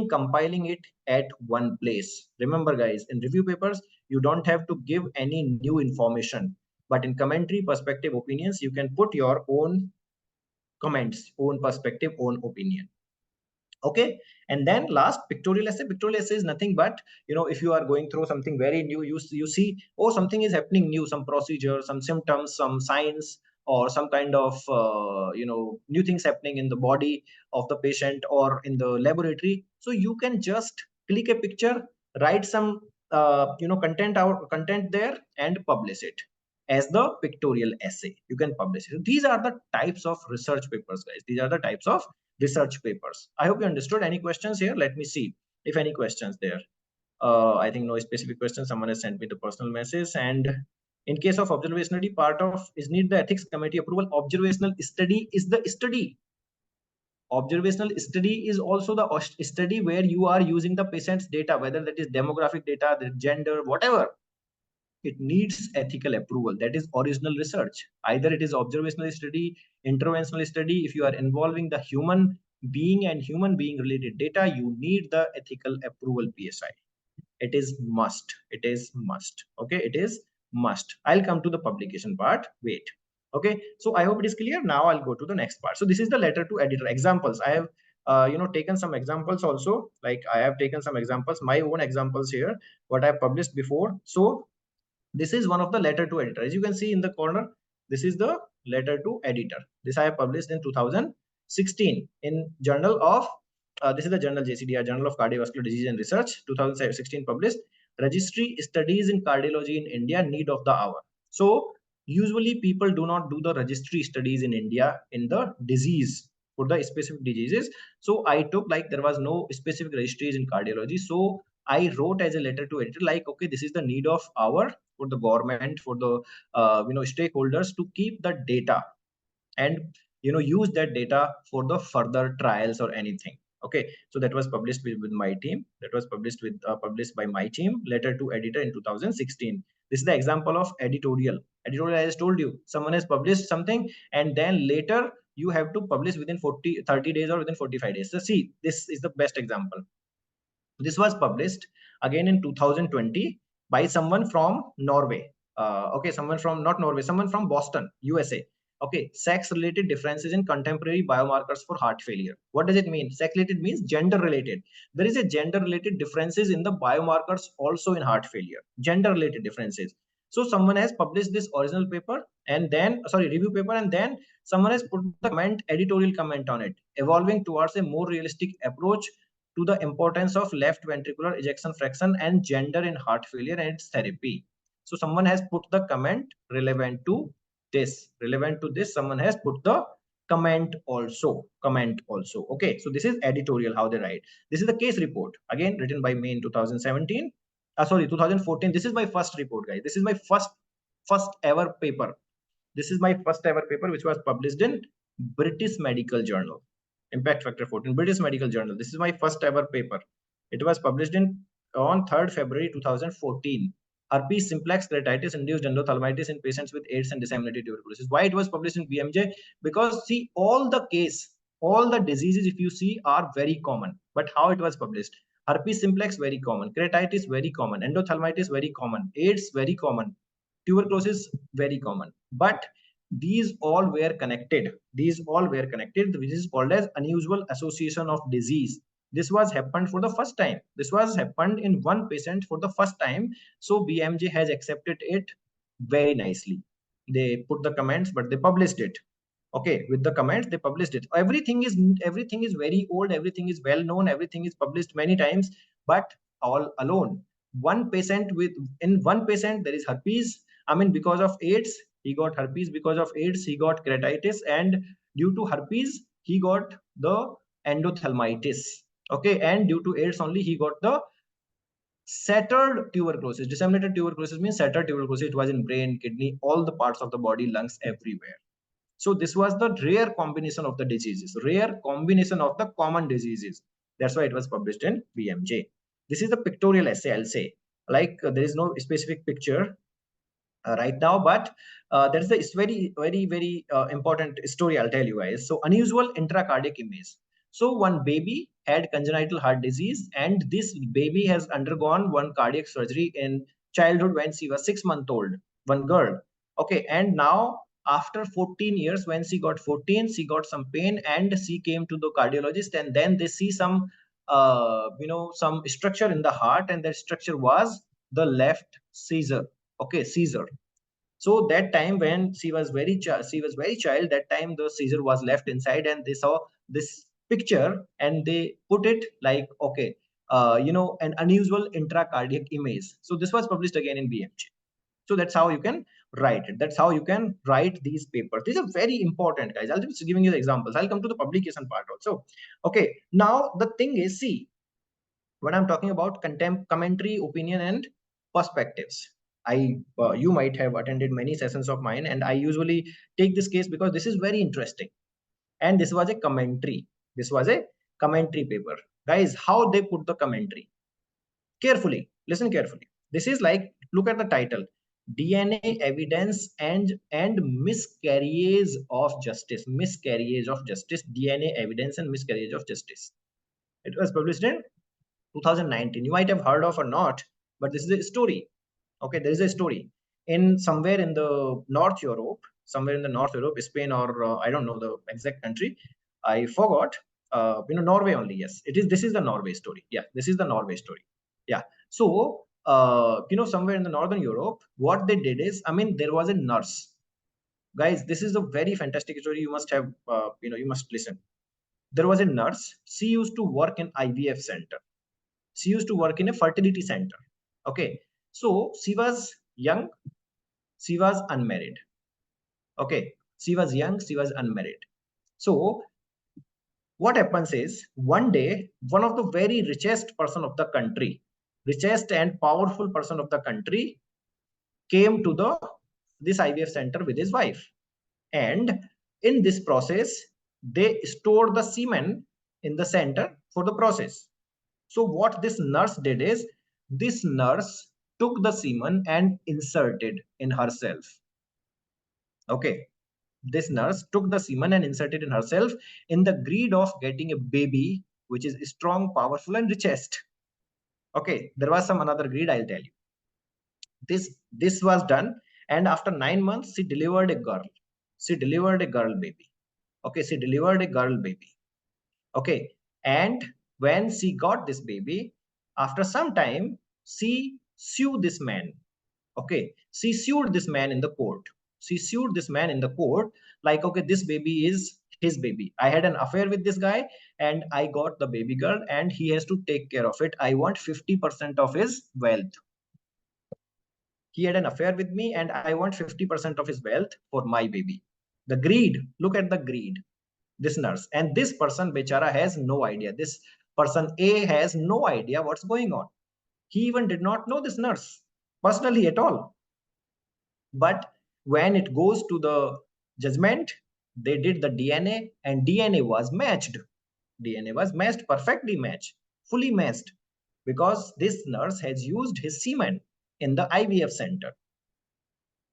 compiling it at one place. Remember, guys, in review papers, you don't have to give any new information. But in commentary, perspective, opinions, you can put your own comments, own perspective, own opinion. Okay, and then last, pictorial essay. Pictorial essay is nothing but, if you are going through something very new, you see, oh, something is happening new, some procedure, some symptoms, some signs, or some kind of new things happening in the body of the patient or in the laboratory. So you can just click a picture, write some content there and publish it as the pictorial essay. You can publish it. These are the types of research papers, guys. These are the types of research papers. I hope you understood. Any questions here? Let me see if any questions there. I think no specific question. Someone has sent me the personal message. And in case of observational study, part of is need the ethics committee approval. Observational study is the study. Observational study is also the study where you are using the patient's data, whether that is demographic data, the gender, whatever. It needs ethical approval. That is original research. Either it is observational study, interventional study. If you are involving the human being and human being related data, you need the ethical approval PSI. It is must. It is must. Okay, it is must. I'll come to the publication part. Wait. Okay, so I hope it is clear. Now I'll go to the next part. So this is the letter to editor. Examples. I have taken some examples also. Like I have taken some examples, my own examples here, what I have published before. So this is one of the letter to editor. As you can see in the corner, this is the letter to editor. This I have published in 2016 in Journal of, this is the journal JCDR, Journal of Cardiovascular Disease and Research, 2016 published. Registry Studies in Cardiology in India, need of the hour. So usually people do not do the registry studies in India in the disease, for the specific diseases. So I took, like, there was no specific registries in cardiology. So I wrote as a letter to editor, like, okay, this is the need of hour for the government, for the stakeholders to keep the data and use that data for the further trials or anything. Okay, so that was published with my team. That was published by my team, letter to editor in 2016. This is the example of editorial. Editorial, as I told you, someone has published something and then later you have to publish within 30 days or within 45 days. So see, this is the best example. This was published again in 2020 by someone from Norway. Okay, someone from, not Norway, someone from Boston, USA. Okay, sex related differences in contemporary biomarkers for heart failure. What does it mean? Sex related means gender related. There is a gender related differences in the biomarkers also in heart failure. Gender related differences. So someone has published this original paper and then, sorry, review paper, and then someone has put the comment, editorial comment on it, evolving towards a more realistic approach to the importance of left ventricular ejection fraction and gender in heart failure and its therapy. So someone has put the comment relevant to this, someone has put the comment also. Okay, so this is editorial, how they write. This is the case report, again written by me in 2017, sorry, 2014. This is my first report, guys. This is my first ever paper. This is my first ever paper, which was published in British Medical Journal. Impact Factor 14, British Medical Journal. This is my first ever paper. It was published in on 3rd February 2014. Herpes simplex keratitis induced endothelmitis in patients with AIDS and disseminated tuberculosis. Why it was published in BMJ? Because see, all the diseases, if you see, are very common. But how it was published? Herpes simplex very common, keratitis very common, endothelmitis very common, AIDS very common, tuberculosis very common. But these all were connected, which is called as unusual association of disease. This was happened for the first time. This was happened in one patient for the first time. So BMJ has accepted it very nicely. They put the comments, but they published it. Okay, with the comments they published it. Everything is very old, everything is well known, everything is published many times, but all alone. One patient with In one patient there is herpes. I mean, because of AIDS he got herpes, because of AIDS he got keratitis, and due to herpes he got the endothelmitis. Okay, and due to AIDS only he got the shattered tuberculosis. Disseminated tuberculosis means shattered tuberculosis. It was in brain, kidney, all the parts of the body, lungs, everywhere. So this was the rare combination of the diseases, rare combination of the common diseases. That's why it was published in BMJ. This is the pictorial essay, I'll say. Like there is no specific picture right now, but that's the very important story I'll tell you guys. So unusual intracardiac image. So one baby had congenital heart disease, and this baby has undergone one cardiac surgery in childhood when she was 6 months old. One girl. Okay, and now after 14 years, when she got 14, she got some pain, and she came to the cardiologist, and then they see some some structure in the heart, and that structure was the left seizure. Okay, seizure. So that time when she was very child, that time the seizure was left inside, and they saw this picture and they put it like, okay, an unusual intracardiac image. So this was published again in BMJ. So that's how you can write it. That's how you can write these papers. These are very important, guys. I'll just giving you the examples. I'll come to the publication part also. Okay, now the thing is, see, when I'm talking about commentary, opinion, and perspectives, you might have attended many sessions of mine, and I usually take this case because this is very interesting. And this was a commentary. This was a commentary paper, guys. How they put the commentary? Carefully, listen carefully. This is like, look at the title: DNA evidence and miscarriage of justice. Miscarriage of justice. DNA evidence and miscarriage of justice. It was published in 2019. You might have heard of or not, but this is a story. Okay, there is a story in somewhere in the North Europe, Spain, or I don't know the exact country. I forgot. Norway only. Yes, it is. This is the Norway story. Yeah, this is the Norway story. Yeah. So, somewhere in the Northern Europe, what they did is, I mean, there was a nurse. Guys, this is a very fantastic story. You must have, you must listen. There was a nurse. She used to work in IVF center. She used to work in a fertility center. Okay, so she was young, she was unmarried. Okay, she was young, she was unmarried. So what happens is, one day one of the very richest person of the country, richest and powerful person of the country, came to the this IVF center with his wife, and in this process they stored the semen in the center for the process. So what this nurse did is, this nurse took the semen and inserted in herself. Okay. This nurse took the semen and inserted in herself in the greed of getting a baby, which is strong, powerful, and richest. Okay. There was some another greed, I'll tell you. This was done, and after 9 months, she delivered a girl. She delivered a girl baby. Okay. She delivered a girl baby. Okay. And when she got this baby, after some time, she sued this man. Okay, she sued this man in the court. She sued this man in the court, like, okay, this baby is his baby. I had an affair with this guy and I got the baby girl and he has to take care of it. I want 50% of his wealth. He had an affair with me and I want 50% of his wealth for my baby. The greed, look at the greed. This nurse and this person, Bechara, has no idea. This person A has no idea what's going on. He even did not know this nurse personally at all. But when it goes to the judgment, they did the DNA and DNA was matched. DNA was matched, perfectly matched, fully matched, because this nurse has used his semen in the IVF center.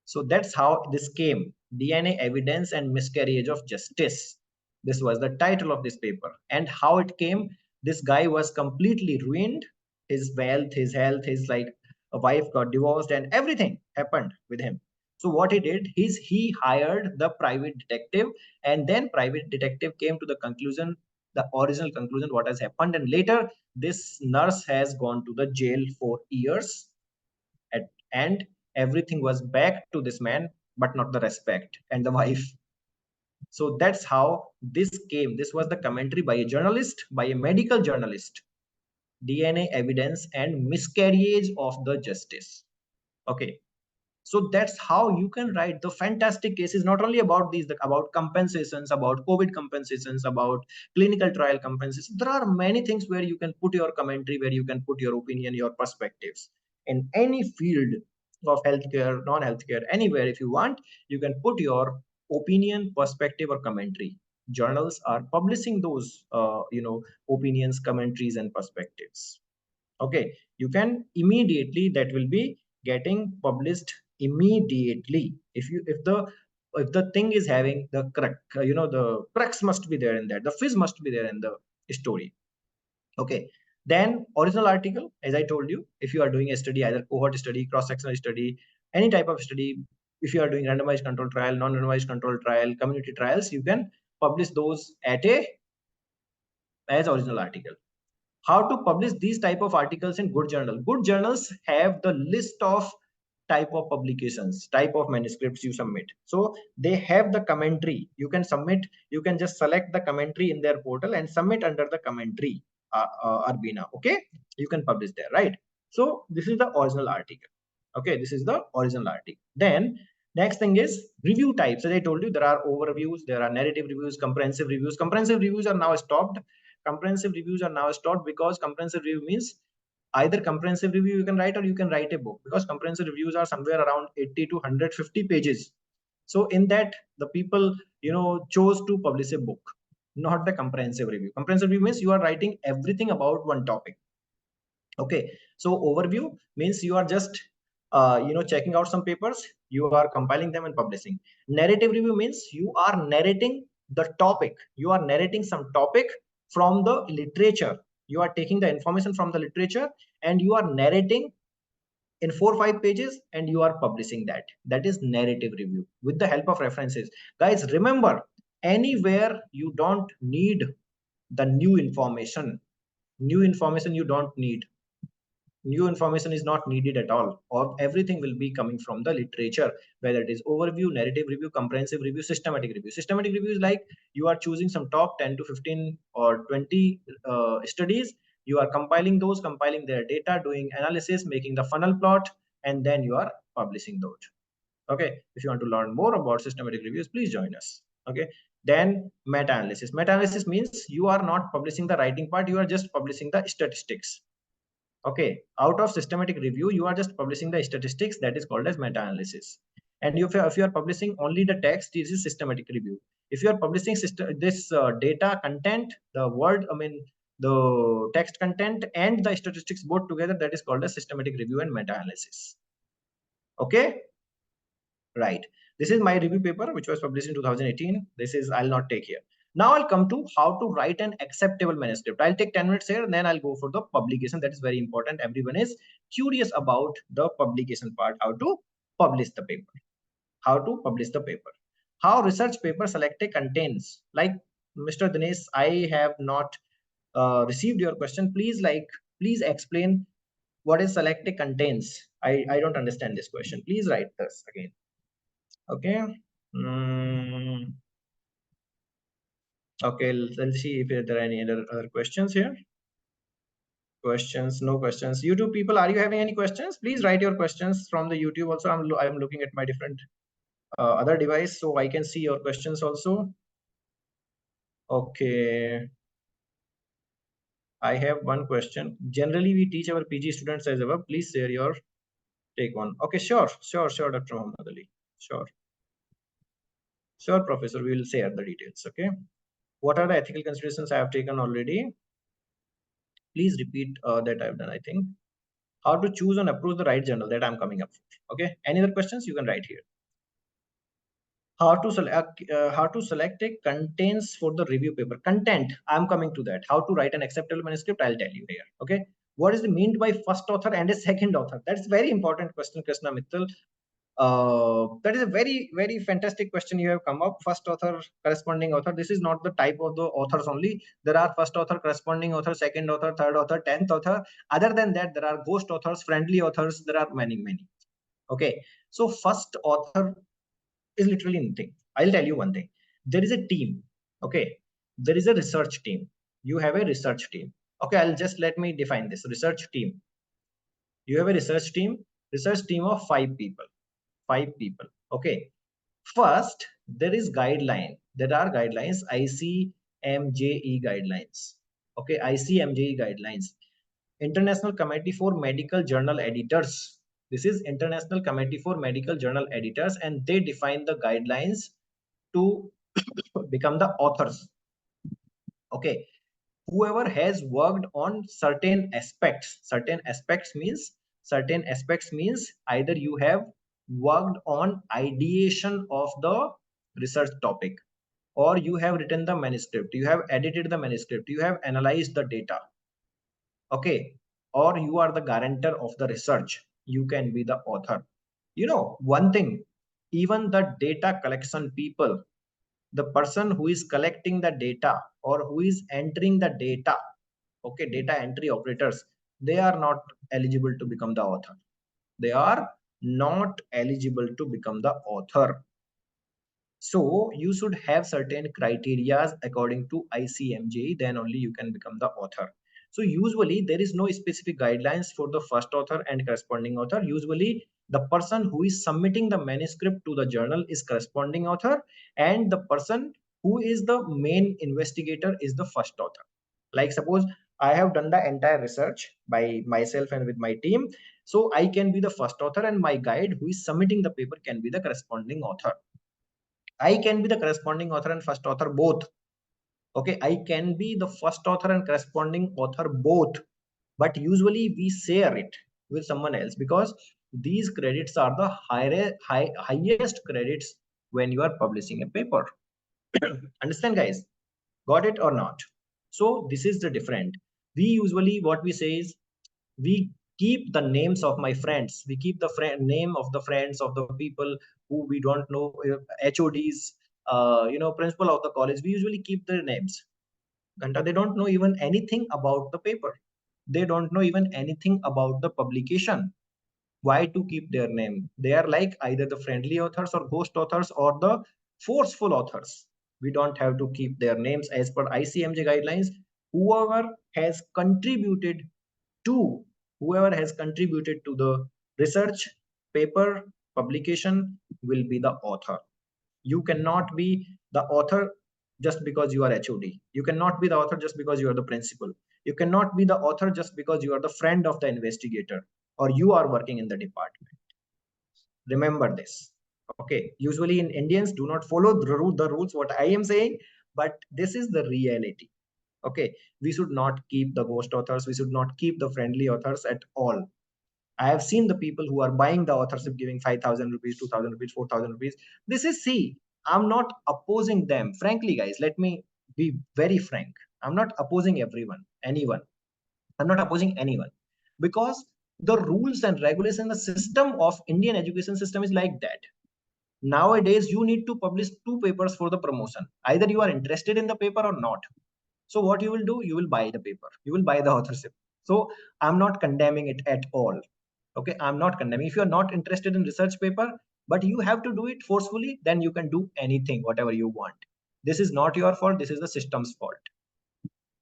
So that's how this came, DNA evidence and miscarriage of justice. This was the title of this paper. And how it came, this guy was completely ruined. His wealth, his health, his like a wife got divorced and everything happened with him. So what he did is he hired the private detective, and then private detective came to the conclusion, the original conclusion, what has happened. And later this nurse has gone to the jail for years and everything was back to this man, but not the respect and the wife. So that's how this came. This was the commentary by a journalist, by a medical journalist. DNA evidence and miscarriage of the justice. Okay, so that's how you can write the fantastic cases, not only about these, about compensations, about COVID compensations, about clinical trial compensations. There are many things where you can put your commentary, where you can put your opinion, your perspectives in any field of healthcare, non-healthcare, anywhere. If you want, you can put your opinion, perspective, or commentary. Journals are publishing those opinions, commentaries, and perspectives. Okay, you can immediately, that will be getting published immediately. If the thing is having the correct, the crux must be there in that, the fizz must be there in the story. Okay, then original article, as I told you, if you are doing a study, either cohort study, cross-sectional study, any type of study, if you are doing randomized control trial, non-randomized control trial, community trials, you can publish those at a as original article. How to publish these type of articles in good journal? Good journals have the list of type of publications, type of manuscripts you submit. So they have the commentary. You can submit, you can just select the commentary in their portal and submit under the commentary, Arbina. Okay, you can publish there, right? So this is the original article. Okay, this is the original article. Then next thing is review types. As I told you, there are overviews, there are narrative reviews, comprehensive reviews. Comprehensive reviews are now stopped. Comprehensive reviews are now stopped because comprehensive review means either comprehensive review you can write, or you can write a book, because comprehensive reviews are somewhere around 80 to 150 pages. So in that, the people chose to publish a book, not the comprehensive review. Comprehensive review means you are writing everything about one topic. Okay, so overview means you are just checking out some papers, you are compiling them and publishing. Narrative review means you are narrating the topic, you are narrating some topic from the literature. You are taking the information from the literature and you are narrating in 4 or 5 pages and you are publishing that. That is narrative review with the help of references. Guys, remember, anywhere you don't need the new information you don't need, new information is not needed at all, or everything will be coming from the literature, whether it is overview, narrative review, comprehensive review, systematic review. Systematic review is like you are choosing some top 10 to 15 or 20 studies, you are compiling those, compiling their data, doing analysis, making the funnel plot, and then you are publishing those. Okay, if you want to learn more about systematic reviews, please join us. Okay, then meta-analysis. Meta-analysis means you are not publishing the writing part, you are just publishing the statistics. Okay, out of systematic review, you are just publishing the statistics, that is called as meta-analysis. And if you are publishing only the text, this is systematic review. If you are publishing this data content, the word, the text content and the statistics both together, that is called as systematic review and meta-analysis. Okay, right. This is my review paper, which was published in 2018. This is, I'll not take here. Now I'll come to how to write an acceptable manuscript. I'll take 10 minutes here and then I'll go for the publication. That is very important. Everyone is curious about the publication part, how to publish the paper, how to publish the paper, how research paper selected contains. Like Mr. Dinesh, I have not received your question. Please explain what is selected contains. I don't understand this question. Please write this again. Okay. Okay, let's see if there are any other questions here. Questions, no questions. YouTube people, are you having any questions? Please write your questions from the YouTube also. I'm looking at my different other device so I can see your questions also. Okay. I have one question. Generally, we teach our PG students as well. Please share your take on. Okay, sure, Dr. Muhammad Ali. Sure. Sure, Professor. We will share the details. Okay. What are the ethical considerations I have taken already? Please repeat that I've done, I think. How to choose and approve the right journal that I'm coming up for. Okay. Any other questions you can write here. How to select a contents for the review paper. Content, I'm coming to that. How to write an acceptable manuscript, I'll tell you here. Okay. What is the meant by first author and a second author? That's a very important question, Krishna Mittal. That is a very fantastic question you have come up. First author, corresponding author. This is not the type of the authors only. There are first author, corresponding author, second author, third author, 10th author. Other than that, there are ghost authors, friendly authors. There are many. Okay. So first author is literally nothing. I'll tell you one thing. There is a team. Okay. There is a research team. You have a research team. Okay. Let me define this research team. You have a research team of 5 people. 5 people. Okay. First, there is guideline. There are guidelines, ICMJE guidelines. Okay, ICMJE guidelines. International Committee for Medical Journal Editors. This is International Committee for Medical Journal Editors, and they define the guidelines to become the authors. Okay, whoever has worked on certain aspects means either you have worked on ideation of the research topic, or you have written the manuscript, you have edited the manuscript, you have analyzed the data. Okay, or you are the guarantor of the research, you can be the author. You know one thing, even the data collection people, the person who is collecting the data or who is entering the data, okay, data entry operators, they are not eligible to become the author. They are not eligible to become the author. So you should have certain criteria according to ICMJ, then only you can become the author. So usually there is no specific guidelines for the first author and corresponding author. Usually the person who is submitting the manuscript to the journal is corresponding author, and the person who is the main investigator is the first author. Like suppose I have done the entire research by myself and with my team. So I can be the first author, and my guide who is submitting the paper can be the corresponding author. I can be the corresponding author and first author both. Okay, I can be the first author and corresponding author both, but usually we share it with someone else because these credits are the highest credits when you are publishing a paper. Understand, guys? Got it or not? So this is the different. We usually what we say is we keep the names of my friends, we keep the name of the friends of the people who we don't know, HODs, principal of the college, we usually keep their names. Ganta, they don't know even anything about the paper, they don't know even anything about the publication. Why to keep their name? They are like either the friendly authors or ghost authors or the forceful authors. We don't have to keep their names as per ICMJ guidelines. Whoever has contributed to whoever has contributed to the research paper publication will be the author. You cannot be the author just because you are HOD. You cannot be the author just because you are the principal. You cannot be the author just because you are the friend of the investigator or you are working in the department. Remember this. Okay, usually in Indians do not follow the rules what I am saying, but this is the reality. Okay, we should not keep the ghost authors, we should not keep the friendly authors at all. I have seen the people who are buying the authorship, giving 5,000 rupees, 2,000 rupees, 4,000 rupees. This is, see, I'm not opposing them. Frankly, guys, let me be very frank. I'm not opposing anyone. I'm not opposing anyone because the rules and regulation, the system of Indian education system is like that. Nowadays, you need to publish 2 papers for the promotion. Either you are interested in the paper or not. So what you will do, you will buy the paper, you will buy the authorship. So I'm not condemning it at all. Okay, I'm not condemning. If you're not interested in research paper, but you have to do it forcefully, then you can do anything, whatever you want. This is not your fault. This is the system's fault.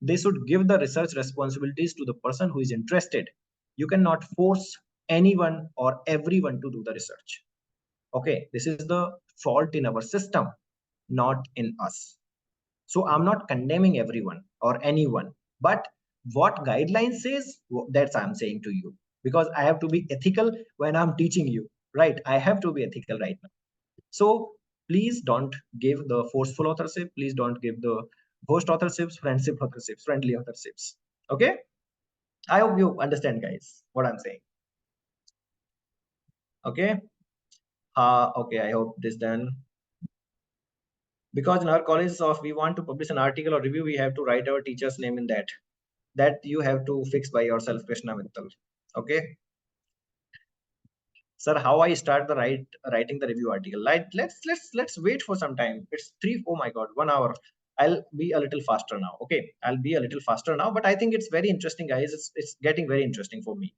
They should give the research responsibilities to the person who is interested. You cannot force anyone or everyone to do the research. Okay, this is the fault in our system, not in us. So I'm not condemning everyone or anyone, but what guidelines says, that's I'm saying to you, because I have to be ethical when I'm teaching you, right? I have to be ethical right now. So please don't give the forceful authorship. Please don't give the host authorships, friendship authorships, friendly authorships. Okay. I hope you understand, guys, what I'm saying. Okay. Okay. I hope this done. Because in our college, of we want to publish an article or review, we have to write our teacher's name in that. That you have to fix by yourself, Krishna Mittal. Okay. Sir, how I start the writing the review article? Like, let's wait for some time. It's three. Oh my God, 1 hour. I'll be a little faster now. Okay, I'll be a little faster now. But I think it's very interesting, guys. It's getting very interesting for me.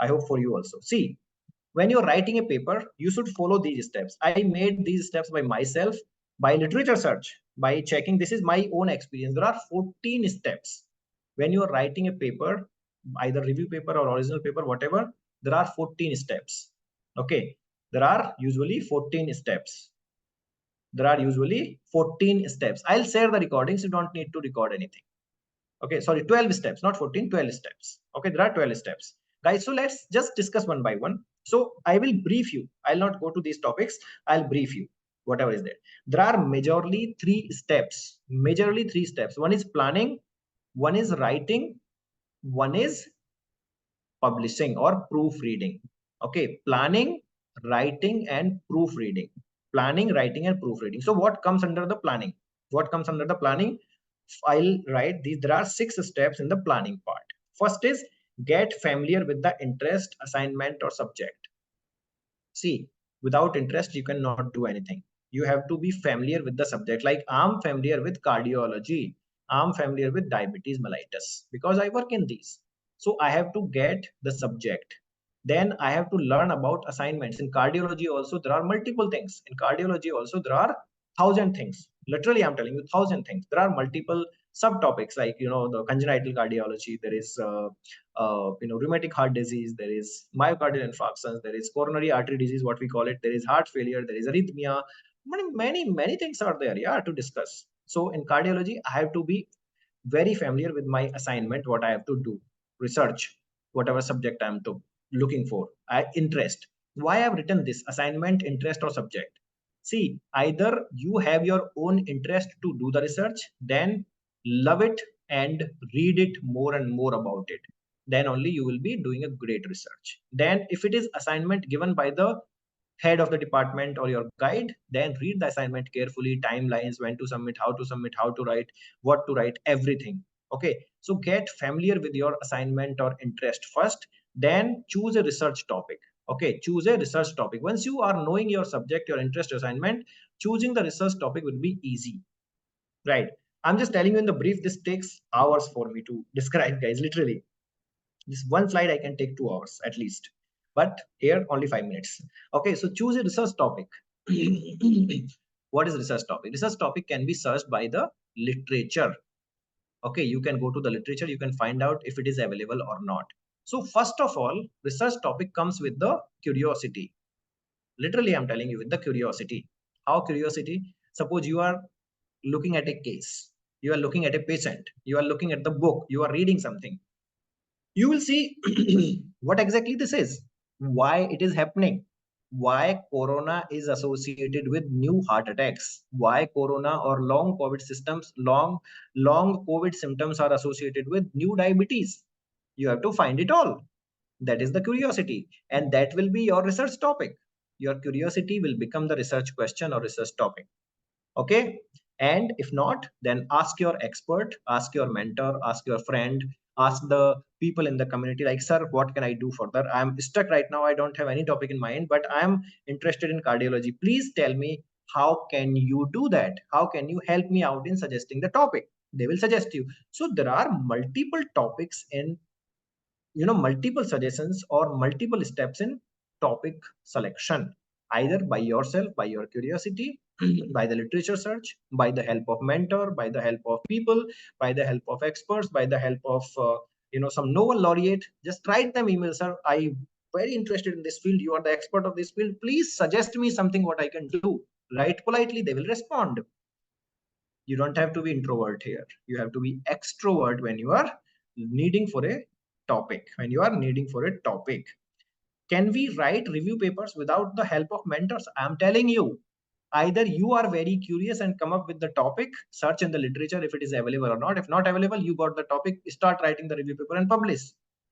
I hope for you also. See, when you're writing a paper, you should follow these steps. I made these steps by myself, by literature search, by checking. This is my own experience. There are 14 steps. When you're writing a paper, either review paper or original paper, whatever, there are 14 steps. Okay. There are usually 14 steps. There are usually 14 steps. I'll share the recordings. You don't need to record anything. Okay, sorry, 12 steps, not 14, 12 steps. Okay, there are 12 steps. Guys, so let's just discuss one by one. So I will brief you. I'll not go to these topics. I'll brief you, whatever is there. There are majorly three steps. Majorly three steps. One is planning, one is writing, one is publishing or proofreading. Okay, planning, writing, and proofreading. Planning, writing, and proofreading. So what comes under the planning? What comes under the planning? I'll write these. There are 6 steps in the planning part. First is get familiar with the interest, assignment, or subject. See, without interest, you cannot do anything. You have to be familiar with the subject. Like I'm familiar with cardiology. I'm familiar with diabetes mellitus because I work in these. So I have to get the subject. Then I have to learn about assignments. In cardiology also, there are multiple things. In cardiology also, there are thousand things. Literally, I'm telling you, thousand things. There are multiple subtopics like, the congenital cardiology. There is rheumatic heart disease, there is myocardial infarctions, there is coronary artery disease, what we call it, there is heart failure, there is arrhythmia. Many things are there, yeah, to discuss. So in cardiology, I have to be very familiar with my assignment, what I have to do, research, whatever subject I'm to looking for. Interest. Why I've written this assignment, interest, or subject? See, either you have your own interest to do the research, then love it and read it more and more about it. Then only you will be doing a great research. Then, if it is assignment given by the head of the department or your guide, then read the assignment carefully, timelines, when to submit, how to write, what to write, everything. Okay, so get familiar with your assignment or interest first, then choose a research topic. Okay, choose a research topic. Once you are knowing your subject, your interest, assignment, choosing the research topic will be easy, right? I'm just telling you in the brief, this takes hours for me to describe, guys, literally. This one slide I can take 2 hours at least, but here only 5 minutes. Okay, so choose a research topic. What is research topic? Research topic can be searched by the literature. Okay, you can go to the literature, you can find out if it is available or not. So first of all, research topic comes with the curiosity. Literally, I'm telling you, with the curiosity. How curiosity? Suppose you are looking at a case, you are looking at a patient, you are looking at the book, you are reading something, you will see what exactly this is, why it is happening, why corona is associated with new heart attacks, why corona or long COVID symptoms are associated with new diabetes. You have to find it all. That is the curiosity, and that will be your research topic. Your curiosity will become the research question or research topic. Okay, and if not, then ask your expert, ask your mentor, ask your friend, ask the people in the community, like, sir, what can I do further? I'm stuck right now, I don't have any topic in mind, but I'm interested in cardiology. Please tell me, how can you do that? How can you help me out in suggesting the topic? They will suggest you. So there are multiple topics in multiple suggestions or multiple steps in topic selection, either by yourself, by your curiosity, by the literature search, by the help of mentor, by the help of people, by the help of experts, by the help of some Nobel laureate. Just write them email, sir, I very interested in this field, you are the expert of this field, please suggest me something what I can do. Write politely, they will respond. You don't have to be introvert here, you have to be extrovert when you are needing for a topic, Can we write review papers without the help of mentors? I'm telling you, either you are very curious and come up with the topic, search in the literature if it is available or not. If not available, you got the topic, start writing the review paper and publish.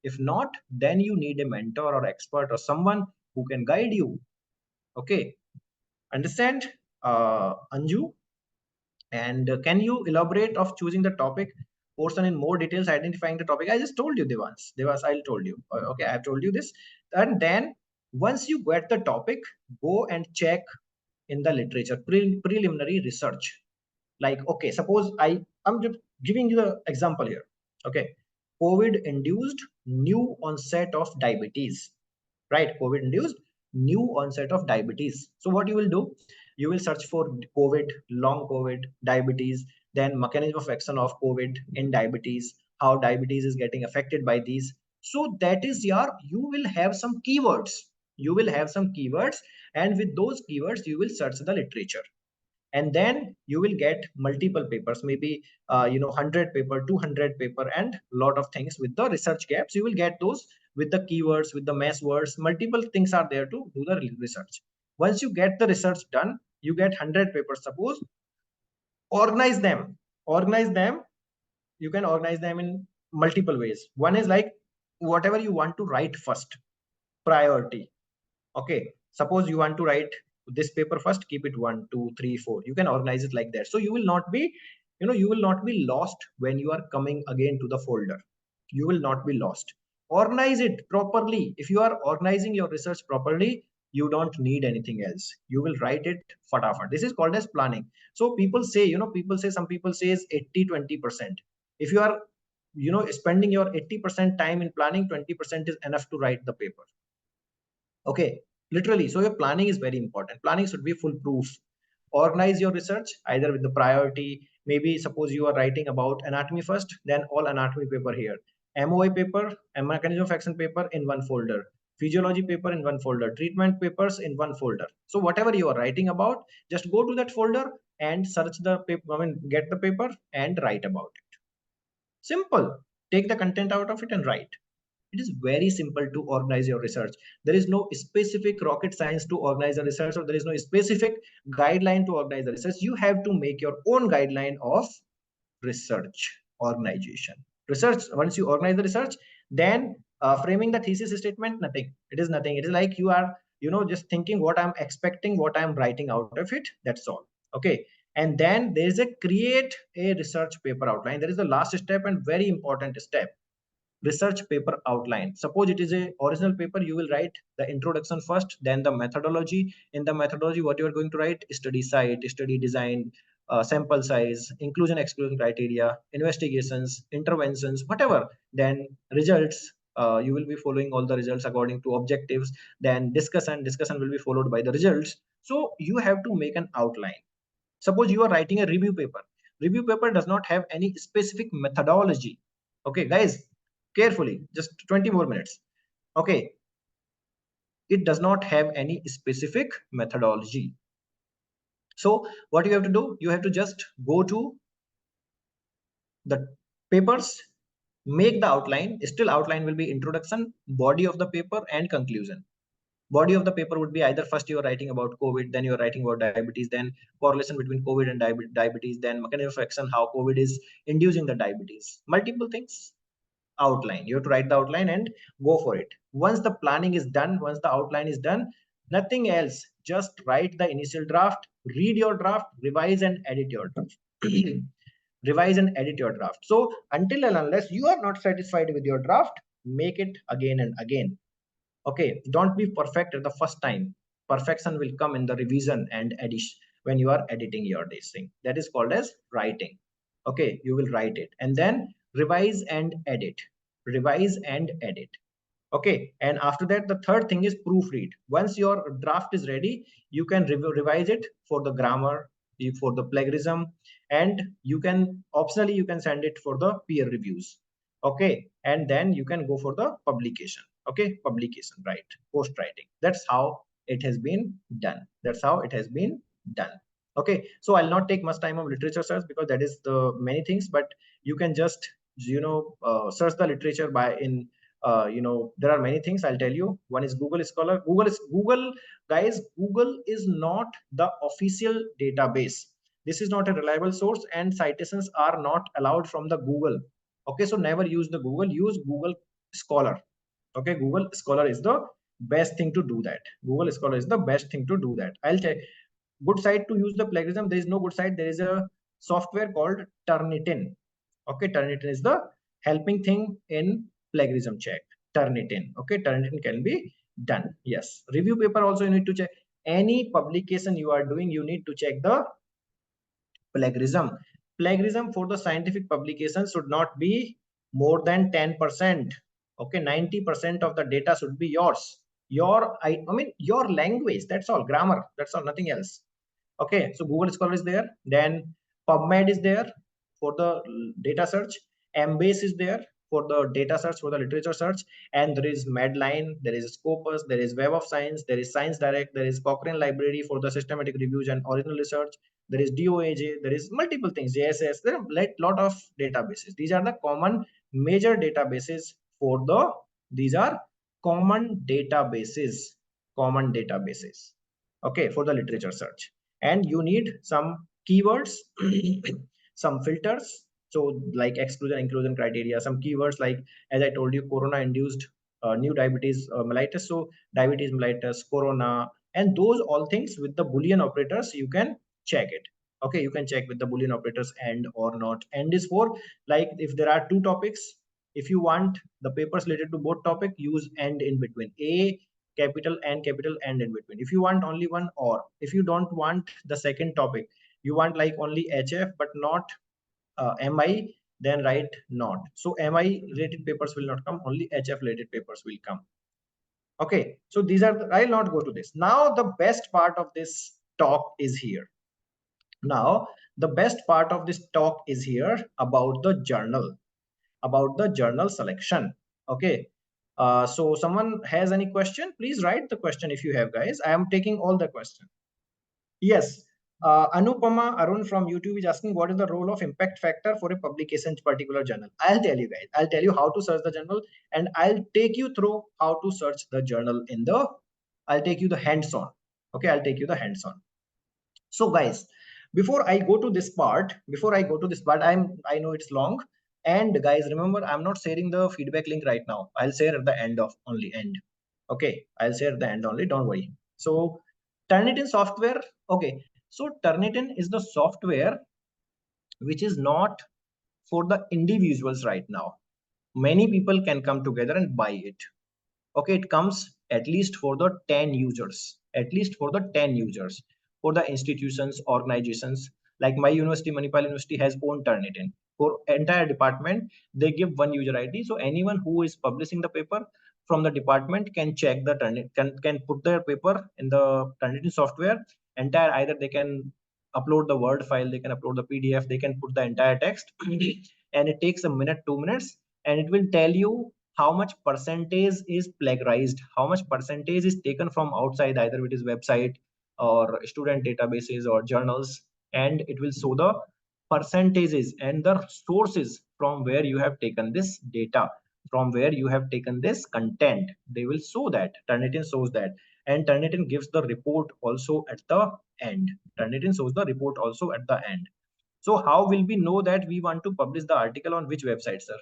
If not, then you need a mentor or expert or someone who can guide you. Okay, understand, Anju? And can you elaborate of choosing the topic portion in more details, identifying the topic? I just told you, Devas, I told you. Okay, I have told you this. And then once you get the topic, go and check in the literature, preliminary research. Like, okay, suppose I'm just giving you the example here. Okay, COVID induced new onset of diabetes, right? COVID induced new onset of diabetes. So what you will do, you will search for COVID, long COVID, diabetes, then mechanism of action of COVID in diabetes, how diabetes is getting affected by these. So that is your, you will have some keywords, and with those keywords you will search the literature, and then you will get multiple papers, maybe 100 paper, 200 paper, and lot of things with the research gaps. You will get those with the keywords, with the mass words, multiple things are there to do the research. Once you get the research done, you get 100 papers, suppose. Organize them organize them you can organize them in multiple ways. One is like, whatever you want to write first, priority. Okay, suppose you want to write this paper first, keep it 1, 2, 3, 4. You can organize it like that, so you will not be, lost when you are coming again to the folder. You will not be lost. Organize it properly. If you are organizing your research properly, you don't need anything else, you will write it fatafat. This is called as planning. So people say, some people says 80-20%. If you are spending your 80% time in planning, 20% is enough to write the paper. Okay, literally. So your planning is very important. Planning should be foolproof. Organize your research either with the priority. Maybe suppose you are writing about anatomy first, then all anatomy paper here. MOI paper and mechanism of action paper in one folder. Physiology paper in one folder. Treatment papers in one folder. So whatever you are writing about, just go to that folder and search the paper. Get the paper and write about it. Simple. Take the content out of it and write. It is very simple to organize your research. There is no specific rocket science to organize a research, or there is no specific guideline to organize the research. You have to make your own guideline of research organization. Research, once you organize the research, then framing the thesis statement, nothing. It is nothing. It is like you are, just thinking what I'm expecting, what I'm writing out of it. That's all. Okay. And then there is a create a research paper outline. There is the last step and very important step, research paper outline. Suppose it is a original paper, you will write the introduction first, then the methodology. In the methodology, what you are going to write: study site, study design, sample size, inclusion exclusion criteria, investigations, interventions, whatever. Then results, you will be following all the results according to objectives. Then discussion will be followed by the results. So you have to make an outline. Suppose you are writing a review paper. Review paper does not have any specific methodology. Okay, guys, carefully, just 20 more minutes. Okay, it does not have any specific methodology. So what you have to do, you have to just go to the papers, make the outline. Still outline will be introduction, body of the paper, and conclusion. Body of the paper would be either first you are writing about COVID, then you are writing about diabetes, then correlation between COVID and diabetes, then mechanism of action, how COVID is inducing the diabetes. Multiple things. Outline. You have to write the outline and go for it. Once the planning is done, once the outline is done, nothing else. Just write the initial draft, read your draft, revise and edit your draft. Revise and edit your draft. So until and unless you are not satisfied with your draft, make it again and again. Okay, don't be perfect at the first time. Perfection will come in the revision and addition when you are editing your this thing. That is called as writing. Okay, you will write it and then revise and edit. revise and edit. Okay, and after that, the third thing is proofread. Once your draft is ready, you can revise it for the grammar, for the plagiarism, and you can optionally you can send it for the peer reviews. Okay, and then you can go for the publication. Okay, publication, right? Post writing. That's how it has been done. That's how it has been done. Okay, so I'll not take much time of literature search because that is the many things, but you can just search the literature by in there are many things. I'll tell you. One is Google Scholar. Google, guys. Google is not the official database. This is not a reliable source, and citations are not allowed from the Google. Okay, so never use the Google. Use Google Scholar. Okay, Google Scholar is the best thing to do that. Google Scholar is the best thing to do that. I'll tell. Good site to use the plagiarism. There is no good site. There is a software called Turnitin. Okay, Turnitin is the helping thing in plagiarism check. Turnitin. Okay, Turnitin can be done. Yes. Review paper also you need to check. Any publication you are doing, you need to check the plagiarism. Plagiarism for the scientific publication should not be more than 10%. Okay, 90% of the data should be yours. I mean your language. That's all. Grammar. That's all. Nothing else. Okay, so Google Scholar is there. Then PubMed is there for the data search. Embase is there for the data search, for the literature search. And there is Medline, there is Scopus, there is Web of Science, there is Science Direct, there is Cochrane Library for the systematic reviews and original research. There is DOAJ, there is multiple things, JSS, there are a lot of databases. These are the common major databases for the, these are common databases, common databases. Okay, for the literature search. And you need some keywords, some filters. So like exclusion, inclusion criteria, some keywords like, as I told you, corona induced new diabetes mellitus. So diabetes mellitus, corona, and those all things with the Boolean operators, you can check it. Okay, you can check with the Boolean operators and or not. And is for like if there are two topics, if you want the papers related to both topic, use and in between. Capital and in between. If you want only one, or if you don't want the second topic, you want like only HF but not MI, then write not. So MI related papers will not come, only HF related papers will come. Okay, so these are the, I'll not go to this. Now the best part of this talk is here. Now the best part of this talk is here about the journal, about the journal selection. Okay, so someone has any question, please write the question if you have, guys. I am taking all the question. Yes, Anupama Arun from YouTube is asking what is the role of impact factor for a publication particular journal. I'll tell you, guys. I'll tell you how to search the journal, and I'll take you through how to search the journal in the, I'll take you the hands-on. Okay, I'll take you the hands-on. So guys, before I go to this part, I know it's long. And guys, remember, I'm not sharing the feedback link right now. I'll share at the end of only end. Okay, I'll share at the end only, don't worry. So Turnitin software. Okay, so Turnitin is the software which is not for the individuals right now. Many people can come together and buy it. Okay, it comes at least for the 10 users, at least for the 10 users. For the institutions, organizations, like my university, Manipal University has own Turnitin. For entire department, they give one user ID. So anyone who is publishing the paper from the department can check the Turnitin, can put their paper in the Turnitin software. Entire, either they can upload the Word file, they can upload the PDF, they can put the entire text, and it takes a minute, 2 minutes, and it will tell you how much percentage is plagiarized, how much percentage is taken from outside, either it is website or student databases or journals, and it will show the percentages and the sources from where you have taken this data, from where you have taken this content. They will show that. Turnitin shows that, and Turnitin gives the report also at the end. Turnitin shows the report also at the end. So how will we know that we want to publish the article on which website, sir?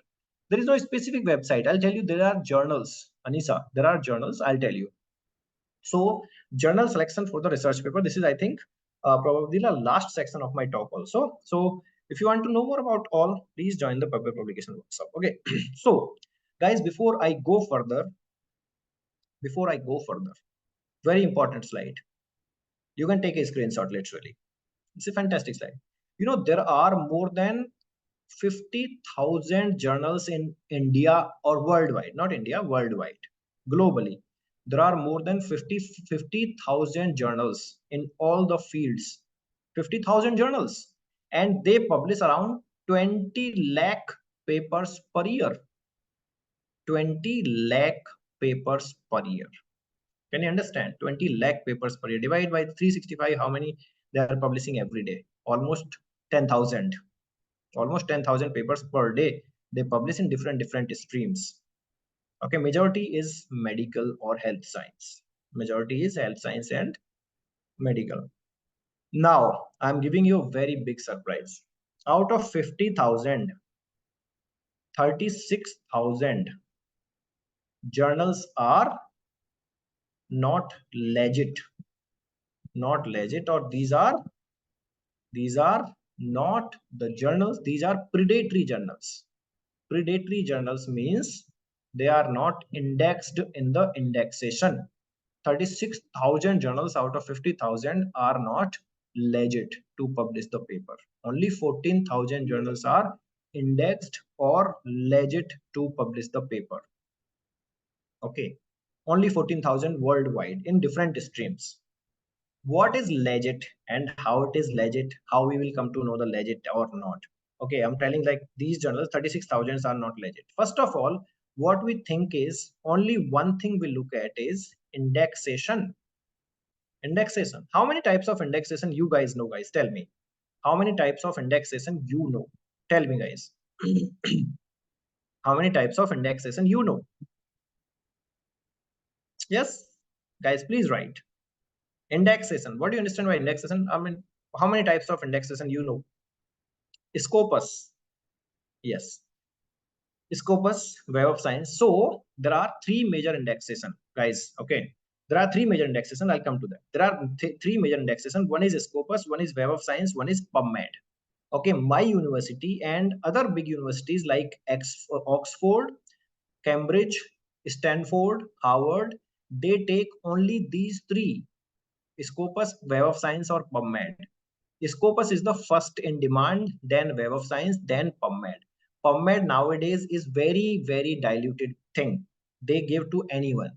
There is no specific website. I'll tell you, there are journals. Anisa, there are journals. I'll tell you. So journal selection for the research paper. This is, I think, probably the last section of my talk also. So if you want to know more about all, please join the paper publication workshop. Okay. So guys, before I go further, very important slide. You can take a screenshot literally. It's a fantastic slide. You know, there are more than 50,000 journals in India or worldwide, not India, worldwide, globally. There are more than 50,000 journals in all the fields. 50,000 journals. And they publish around 20 lakh papers per year. 20 lakh papers per year. Can you understand? 20 lakh papers per year. Divide by 365, how many they are publishing every day? Almost 10,000. Almost 10,000 papers per day. They publish in different streams. Okay, majority is medical or health science. Majority is health science and medical. Now, I'm giving you a very big surprise. Out of 50,000, 36,000 journals are not legit. Not legit, or these are not the journals, these are predatory journals. Predatory journals means they are not indexed in the indexation. 36,000 journals out of 50,000 are not legit to publish the paper. Only 14,000 journals are indexed or legit to publish the paper. Okay, only 14,000 worldwide in different streams. What is legit and how it is legit, how we will come to know the legit or not? Okay, I'm telling, like, these journals 36,000 are not legit. First of all, what we think is only one thing we look at is indexation. Indexation, how many types of indexation you guys know? Guys, tell me, how many types of indexation you know? Tell me, guys. How many types of indexation you know? Yes, guys, please write. Indexation, what do you understand by indexation? I mean, how many types of indexation you know? Scopus, yes. Scopus, Web of Science. So there are three major indexation, guys. Okay, there are three major indexation. I'll come to that. There are three major indexation. One is Scopus, one is Web of Science, one is PubMed. Okay, my university and other big universities like Oxford, Cambridge, Stanford, Harvard, they take only these three: Scopus, Web of Science, or PubMed. Scopus is the first in demand, then Web of Science, then PubMed. PubMed nowadays is very diluted thing. They give to anyone.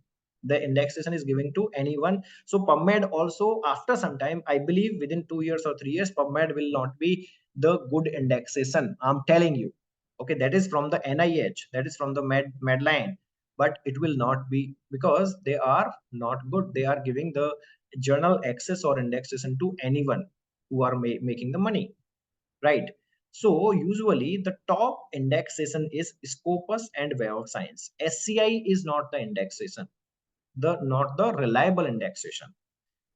The indexation is giving to anyone. So PubMed also, after some time, I believe within 2 years or 3 years, PubMed will not be the good indexation. I'm telling you. Okay, that is from the NIH, that is from the Medline, but it will not be, because they are not good. They are giving the journal access or indexation to anyone who are making the money, right? So usually the top indexation is Scopus and Web of Science. SCI is not the indexation, the not the reliable indexation.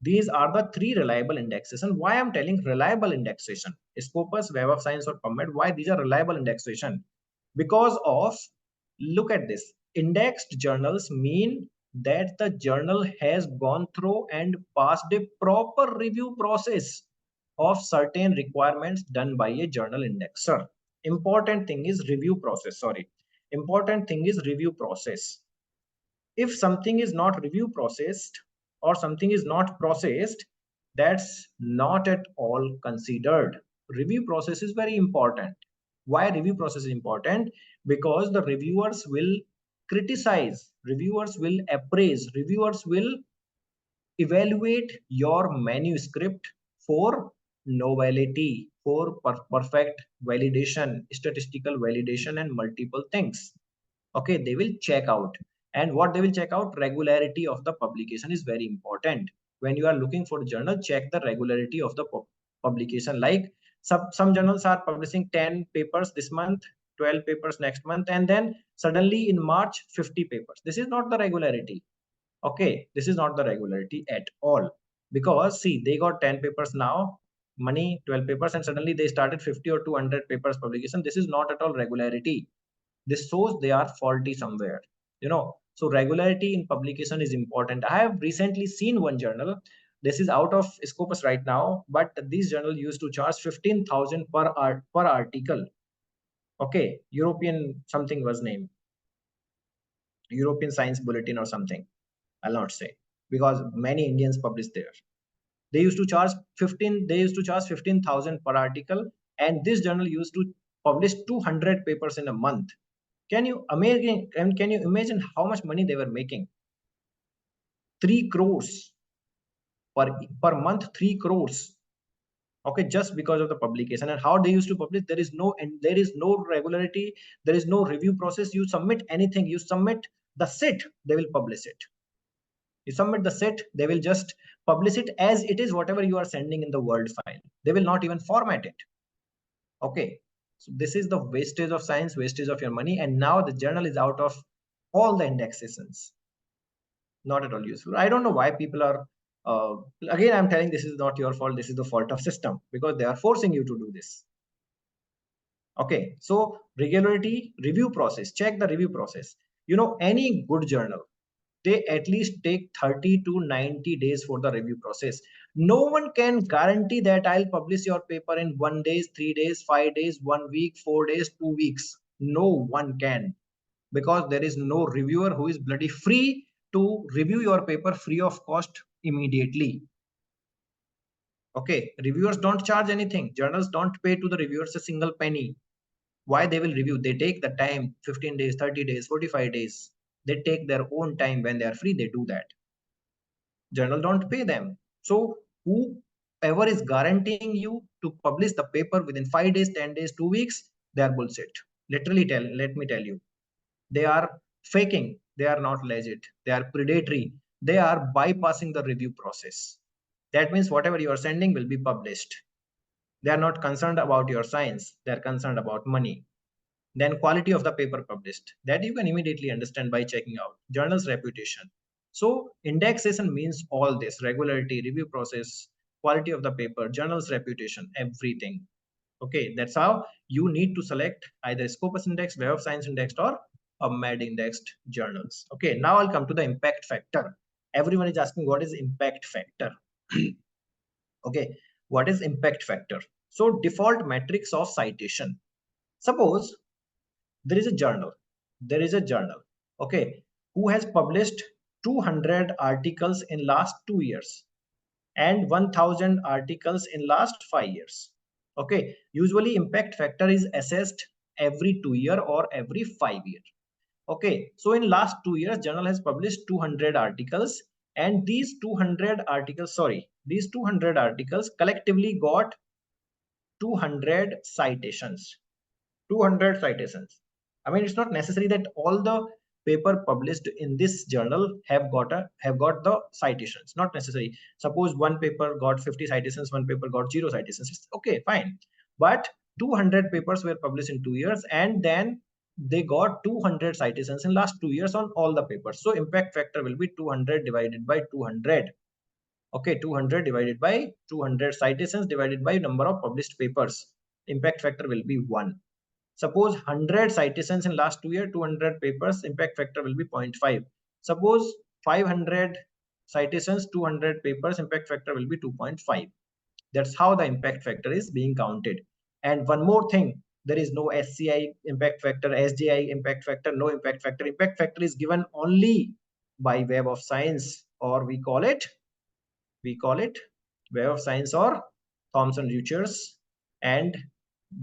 These are the three reliable indexation. Why I'm telling reliable indexation? Scopus, Web of Science, or PubMed. Why these are reliable indexation? Because of, look at this. Indexed journals mean that the journal has gone through and passed a proper review process of certain requirements done by a journal indexer. Important thing is review process. Sorry. Important thing is review process. If something is not review processed or something is not processed, that's not at all considered. Review process is very important. Why review process is important? Because the reviewers will criticize, reviewers will appraise, reviewers will evaluate your manuscript for novelty, for perfect validation, statistical validation, and multiple things. Okay, they will check out. And what they will check out, regularity of the publication is very important. When you are looking for a journal, check the regularity of the publication. Like some journals are publishing 10 papers this month, 12 papers next month, and then suddenly in March 50 papers. This is not the regularity. Okay, this is not the regularity at all. Because see, they got 10 papers now, money 12 papers, and suddenly they started 50 or 200 papers publication. This is not at all regularity. This shows they are faulty somewhere, so regularity in publication is important. I have recently seen one journal. This is out of Scopus right now, but this journal used to charge 15,000 per article. Okay, European something was named, European Science Bulletin or something. I'll not say, because many Indians publish there. They used to charge 15,000 per article, and this journal used to publish 200 papers in a month. Can you imagine, and can you imagine how much money they were making? 3 crores per month, 3 crores. Okay, just because of the publication. And how they used to publish, there is no, and there is no regularity, there is no review process. You submit anything, you submit the sit, they will publish it. You submit the sit, they will just publish it as it is, whatever you are sending in the Word file. They will not even format it. Okay, so this is the wastage of science, wastage of your money. And now the journal is out of all the indexations. Not at all useful. I don't know why people are, again, I'm telling, this is not your fault. This is the fault of system, because they are forcing you to do this. Okay, so regularity, review process, check the review process. You know, any good journal, they at least take 30 to 90 days for the review process. No one can guarantee that I'll publish your paper in 1 day, 3 days, 5 days, 1 week, 4 days, 2 weeks. No one can, because there is no reviewer who is bloody free to review your paper free of cost immediately. Okay, reviewers don't charge anything. Journals don't pay to the reviewers a single penny. Why they will review? They take the time, 15 days, 30 days, 45 days. They take their own time. When they are free, they do that. Journal don't pay them. So whoever is guaranteeing you to publish the paper within 5 days, 10 days, 2 weeks, they are bullshit. Literally, let me tell you, they are faking. They are not legit. They are predatory. They are bypassing the review process. That means whatever you are sending will be published. They are not concerned about your science. They are concerned about money. Then quality of the paper published, that you can immediately understand by checking out journal's reputation. So indexation means all this: regularity, review process, quality of the paper, journal's reputation, everything. Okay, that's how you need to select either Scopus Index, Web of Science Indexed, or a Med indexed journals. Okay, now I'll come to the impact factor. Everyone is asking, what is impact factor? Okay, what is impact factor? So default metrics of citation. Suppose there is a journal, okay, who has published 200 articles in last 2 years and 1000 articles in last 5 years. Okay, usually impact factor is assessed every 2 year or every 5 year. Okay, so in last 2 years, journal has published 200 articles, and these 200 articles, these 200 articles collectively got 200 citations. 200 citations. I mean, it's not necessary that all the paper published in this journal have got the citations. Not necessary. Suppose one paper got 50 citations, one paper got 0 citations. It's okay, fine. But 200 papers were published in 2 years, and then they got 200 citations in last 2 years on all the papers. So impact factor will be 200 divided by 200. Okay, 200 divided by 200 citations divided by number of published papers. Impact factor will be 1. Suppose 100 citations in last 2 years, 200 papers, impact factor will be 0.5. Suppose 500 citations, 200 papers, impact factor will be 2.5. That's how the impact factor is being counted. And one more thing, there is no SCI impact factor, SJI impact factor, no impact factor. Impact factor is given only by Web of Science, or we call it Web of Science or Thomson Reuters, and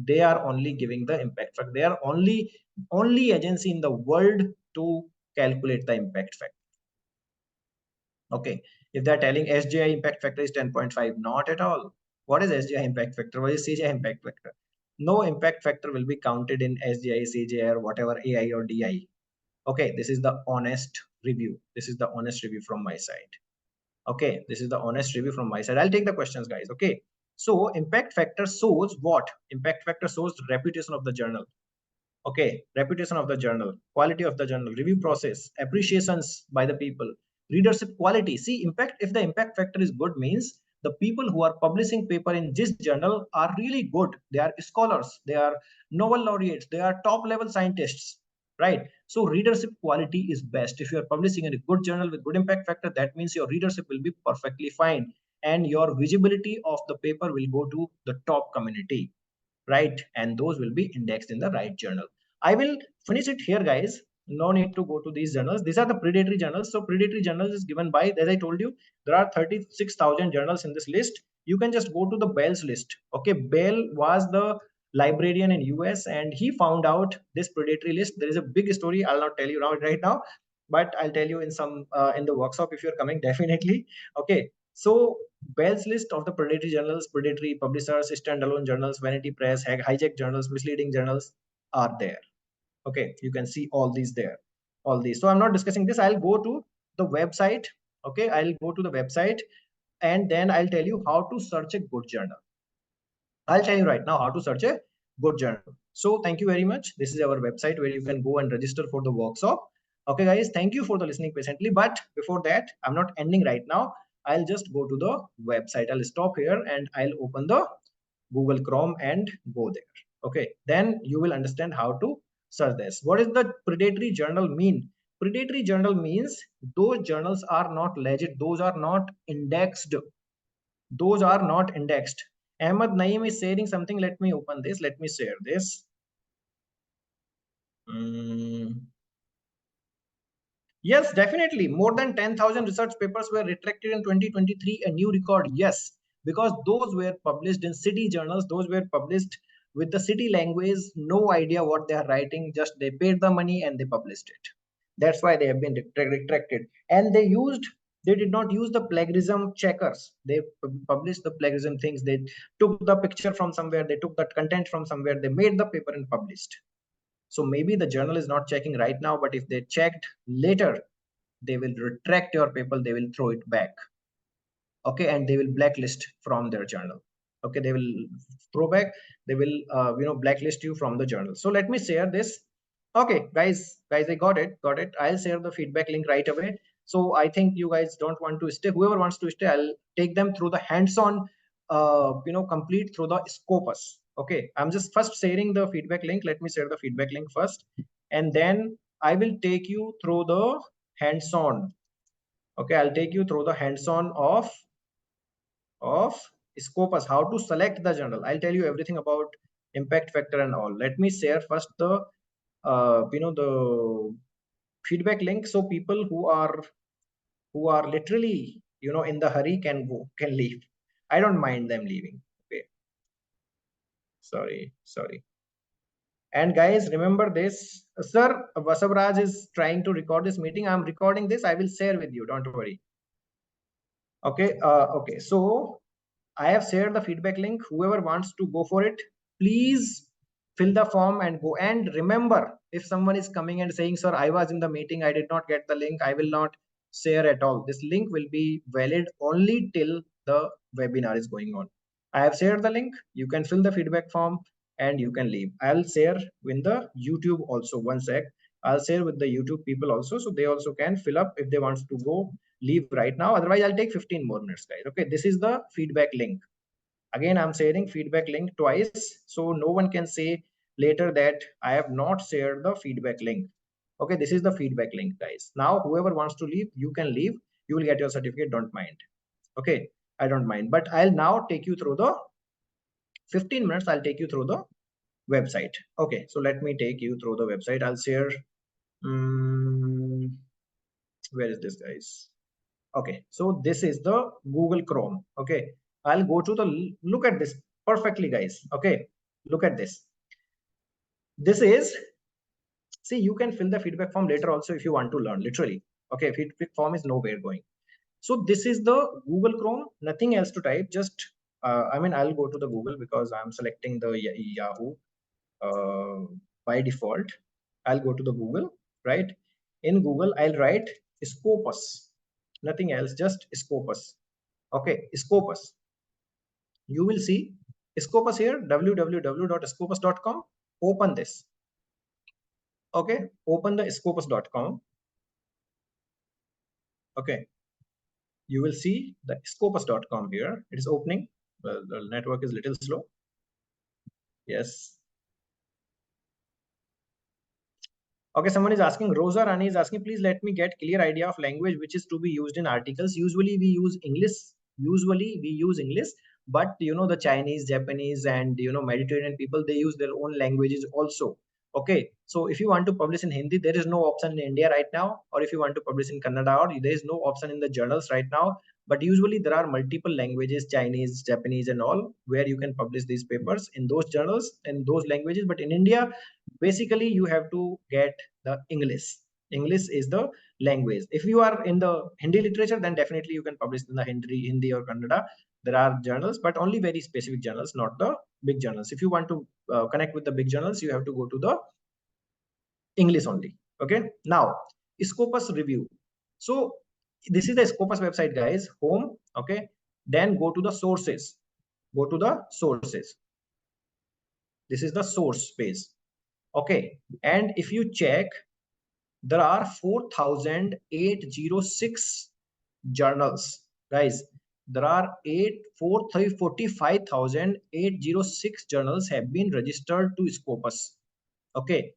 they are only giving the impact factor. They are only agency in the world to calculate the impact factor. Okay, if they're telling SGI impact factor is 10.5, not at all. What is SGI impact factor? What is CGI impact factor? No impact factor will be counted in SGI, CGI, or whatever AI or DI. Okay, this is the honest review. This is the honest review from my side. Okay, this is the honest review from my side. I'll take the questions, guys. Okay, so impact factor shows what? Impact factor shows reputation of the journal. Okay, reputation of the journal, quality of the journal, review process, appreciations by the people, readership quality. See, impact, if the impact factor is good, means the people who are publishing paper in this journal are really good. They are scholars, they are Nobel laureates, they are top level scientists, right? So readership quality is best. If you are publishing in a good journal with good impact factor, that means your readership will be perfectly fine, and your visibility of the paper will go to the top community, right? And those will be indexed in the right journal. I will finish it here, guys. No need to go to these journals. These are the predatory journals. So predatory journals is given by, as I told you, there are 36,000 journals in this list. You can just go to the Bell's list. Okay, Bell was the librarian in US, and he found out this predatory list. There is a big story. I'll not tell you now right now, but I'll tell you in some in the workshop if you're coming, definitely. Okay. So Bell's list of the predatory journals, predatory publishers, standalone journals, vanity press, hijack journals, misleading journals are there. Okay, you can see all these there, all these. So I'm not discussing this. I'll go to the website. Okay, I'll go to the website, and then I'll tell you how to search a good journal. I'll tell you right now how to search a good journal. So thank you very much. This is our website where you can go and register for the workshop. Okay, guys, thank you for the listening patiently. But before that, I'm not ending right now. I'll just go to the website. I'll stop here and I'll open the Google Chrome and go there. Okay, then you will understand how to search this. What does the predatory journal mean? Predatory journal means those journals are not legit, those are not indexed, those are not indexed. Ahmad Naeem is sharing something. Let me open this. Let me share this. Yes, definitely. More than 10,000 research papers were retracted in 2023, a new record. Yes, because those were published in city journals, those were published with the city language, no idea what they are writing, just they paid the money and they published it. That's why they have been retracted. And they did not use the plagiarism checkers. They published the plagiarism things. They took the picture from somewhere, they took that content from somewhere, they made the paper and published. So maybe the journal is not checking right now, but if they checked later, they will retract your paper, they will throw it back. Okay, and they will blacklist from their journal. Okay, they will throw back, they will blacklist you from the journal. So let me share this. Okay, guys, I got it. I'll share the feedback link right away. So I think you guys don't want to stay. Whoever wants to stay, I'll take them through the hands-on complete through the Scopus. Okay, I'm just first sharing the feedback link. Let me share the feedback link first, and then I will take you through the hands-on. Okay, I'll take you through the hands-on of Scopus, how to select the journal. I'll tell you everything about impact factor and all. Let me share first the the feedback link, so people who are literally in the hurry can leave. I don't mind them leaving. Okay, sorry. And guys, remember this, sir. Vasavraj is trying to record this meeting. I'm recording this. I will share with you, don't worry. Okay, okay, so I have shared the feedback link. Whoever wants to go for it, please fill the form and go. And remember, if someone is coming and saying, sir, I was in the meeting, I did not get the link, I will not share at all. This link will be valid only till the webinar is going on. I have shared the link. You can fill the feedback form and you can leave. I'll share with the YouTube also. One sec. I'll share with the YouTube people also, so they also can fill up if they want to go leave right now. Otherwise, I'll take 15 more minutes, guys. Okay, this is the feedback link. Again, I'm sharing feedback link twice, so no one can say later that I have not shared the feedback link. Okay, this is the feedback link, guys. Now, whoever wants to leave, you can leave. You will get your certificate. Don't mind. Okay, I don't mind. But I'll now take you through the 15 minutes. I'll take you through the website. Okay, so let me take you through the website. I'll share. Where is this, guys? Okay, so this is the Google Chrome. Okay, I'll go to the look at this perfectly, guys. Okay, look at this. This is, see, you can fill the feedback form later also if you want to learn, literally. Okay, feedback form is nowhere going. So this is the Google Chrome, nothing else to type. Just I'll go to the Google because I'm selecting the Yahoo by default. I'll go to the Google, right? In Google, I'll write Scopus, nothing else, just Scopus. Okay, Scopus. You will see Scopus here, www.scopus.com. Open this. Okay, open the scopus.com. Okay, you will see the scopus.com here. It is opening. The network is a little slow. Yes. Okay, someone is asking, Rosa Rani is asking, please let me get clear idea of language which is to be used in articles. Usually we use English, but the Chinese, Japanese, and Mediterranean people, they use their own languages also. Okay, so if you want to publish in Hindi, there is no option in India right now, or if you want to publish in Kannada, or there is no option in the journals right now. but usually there are multiple languages, Chinese, Japanese and all, where you can publish these papers in those journals in those languages. But in India, basically you have to get the English is the language. If you are in the Hindi literature, then definitely you can publish in the Hindi or Kannada. There are journals, but only very specific journals, not the big journals. If you want to connect with the big journals, you have to go to the English only. Okay. Now, Scopus review. So this is the Scopus website, guys. Home. Okay. Then go to the sources. Go to the sources. This is the source page. Okay. And if you check, there are 4,806 journals, guys. There are 45,806 journals have been registered to Scopus. Okay,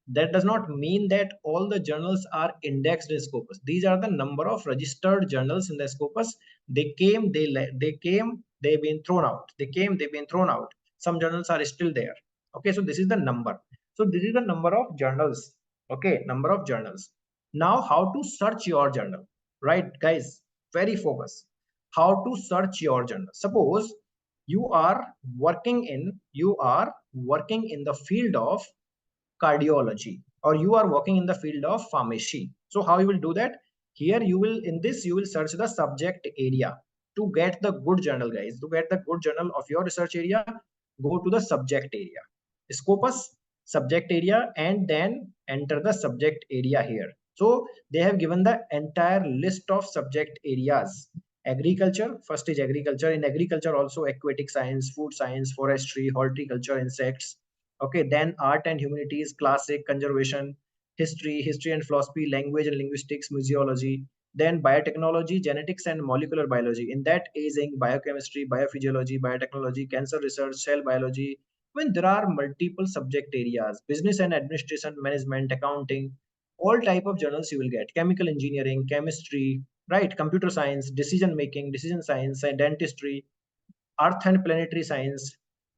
that does not mean that all the journals are indexed in Scopus. These are the number of registered journals in the Scopus. They came, they came, they've been thrown out. They came, they've been thrown out. Some journals are still there. Okay, so this is the number. So this is the number of journals. Okay, number of journals. Now, how to search your journal, right, guys? Very focus. How to search your journal. Suppose you are working in the field of cardiology, or you are working in the field of pharmacy. So how you will do that? Here you will, in this you will search the subject area to get the good journal, guys. To get the good journal of your research area, go to the subject area, Scopus subject area, and then enter the subject area here. So they have given the entire list of subject areas. Agriculture, first is agriculture. In agriculture also aquatic science, food science, forestry, horticulture, insects. Okay, then art and humanities, classic, conservation, history and philosophy, language and linguistics, museology. Then biotechnology, genetics and molecular biology. In that, aging, biochemistry, biophysiology, biotechnology, cancer research, cell biology. When there are multiple subject areas, business and administration, management, accounting, all type of journals you will get. Chemical engineering, chemistry, right? Computer science, decision making, decision science, and dentistry, earth and planetary science,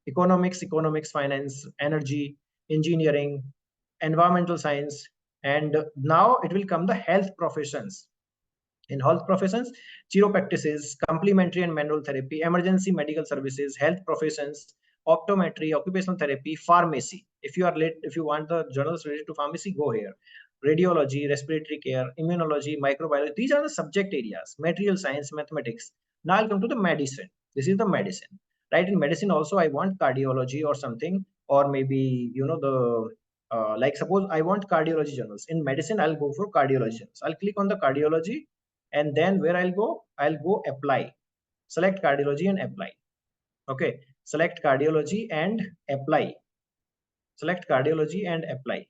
economics, finance, energy, engineering, environmental science, and now it will come the health professions. In health professions, chiropractices, complementary and manual therapy, emergency medical services, health professions, optometry, occupational therapy, pharmacy. If you are late, if you want the journals related to pharmacy, go here. Radiology, respiratory care, immunology, microbiology. These are the subject areas. Material science, mathematics. Now I'll come to the medicine. This is the medicine, right? In medicine also, I want cardiology or something, or maybe the like suppose I want cardiology journals. In medicine, I'll go for cardiology journals. I'll click on the cardiology, and then where I'll go apply, select cardiology and apply. Okay, select cardiology and apply, select cardiology and apply.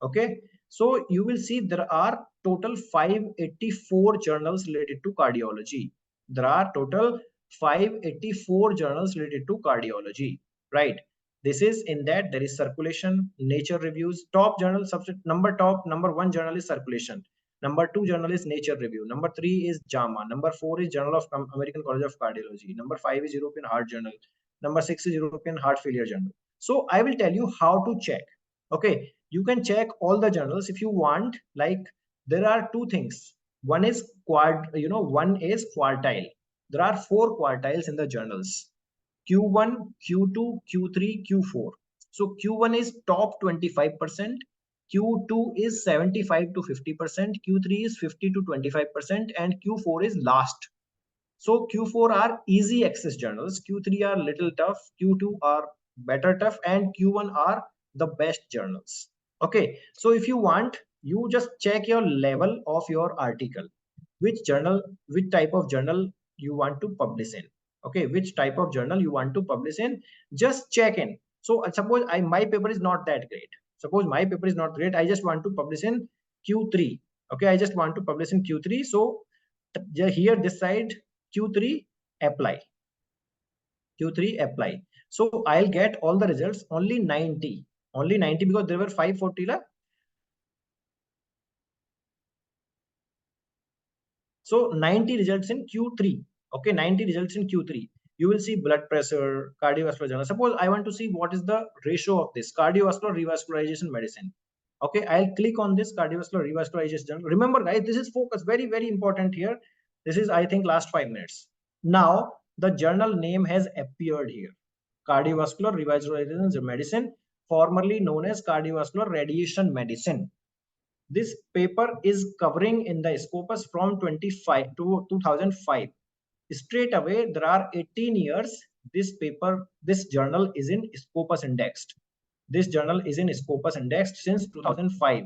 Okay, so you will see there are total 584 journals related to cardiology. There are total 584 journals related to cardiology, right? This is, in that there is circulation, nature reviews, top journal subject number one journal is circulation, number two journal is nature review, number three is JAMA, number four is journal of American College of Cardiology, number five is European Heart Journal, number six is European Heart Failure Journal. So I will tell you how to check. Okay, you can check all the journals if you want. Like, there are two things. One is one is quartile. There are four quartiles in the journals: Q1, Q2, Q3, Q4. So Q1 is top 25%, Q2 is 75 to 50%, Q3 is 50 to 25%, and Q4 is last. So Q4 are easy access journals, Q3 are little tough, Q2 are better tough, and Q1 are the best journals. Okay, so if you want, you just check your level of your article, which journal, which type of journal you want to publish in. Okay, which type of journal you want to publish in, just check in. So suppose my paper is not that great. Suppose my paper is not great, I just want to publish in Q3. Okay, I just want to publish in Q3. So here this side, Q3 apply, Q3 apply. So I'll get all the results, only 90, because there were 540. So 90 results in Q3. Okay, 90 results in Q3. You will see blood pressure, cardiovascular journal. Suppose I want to see what is the ratio of this cardiovascular revascularization medicine. Okay, I'll click on this cardiovascular revascularization journal. Remember, guys, this is focus, very, very important here. This is, I think, last 5 minutes. Now the journal name has appeared here. Cardiovascular Revascularization Medicine, formerly known as Cardiovascular Radiation Medicine. This paper is covering in the Scopus from 25 to 2005. Straight away, there are 18 years. This journal is in Scopus indexed. This journal is in Scopus indexed since 2005.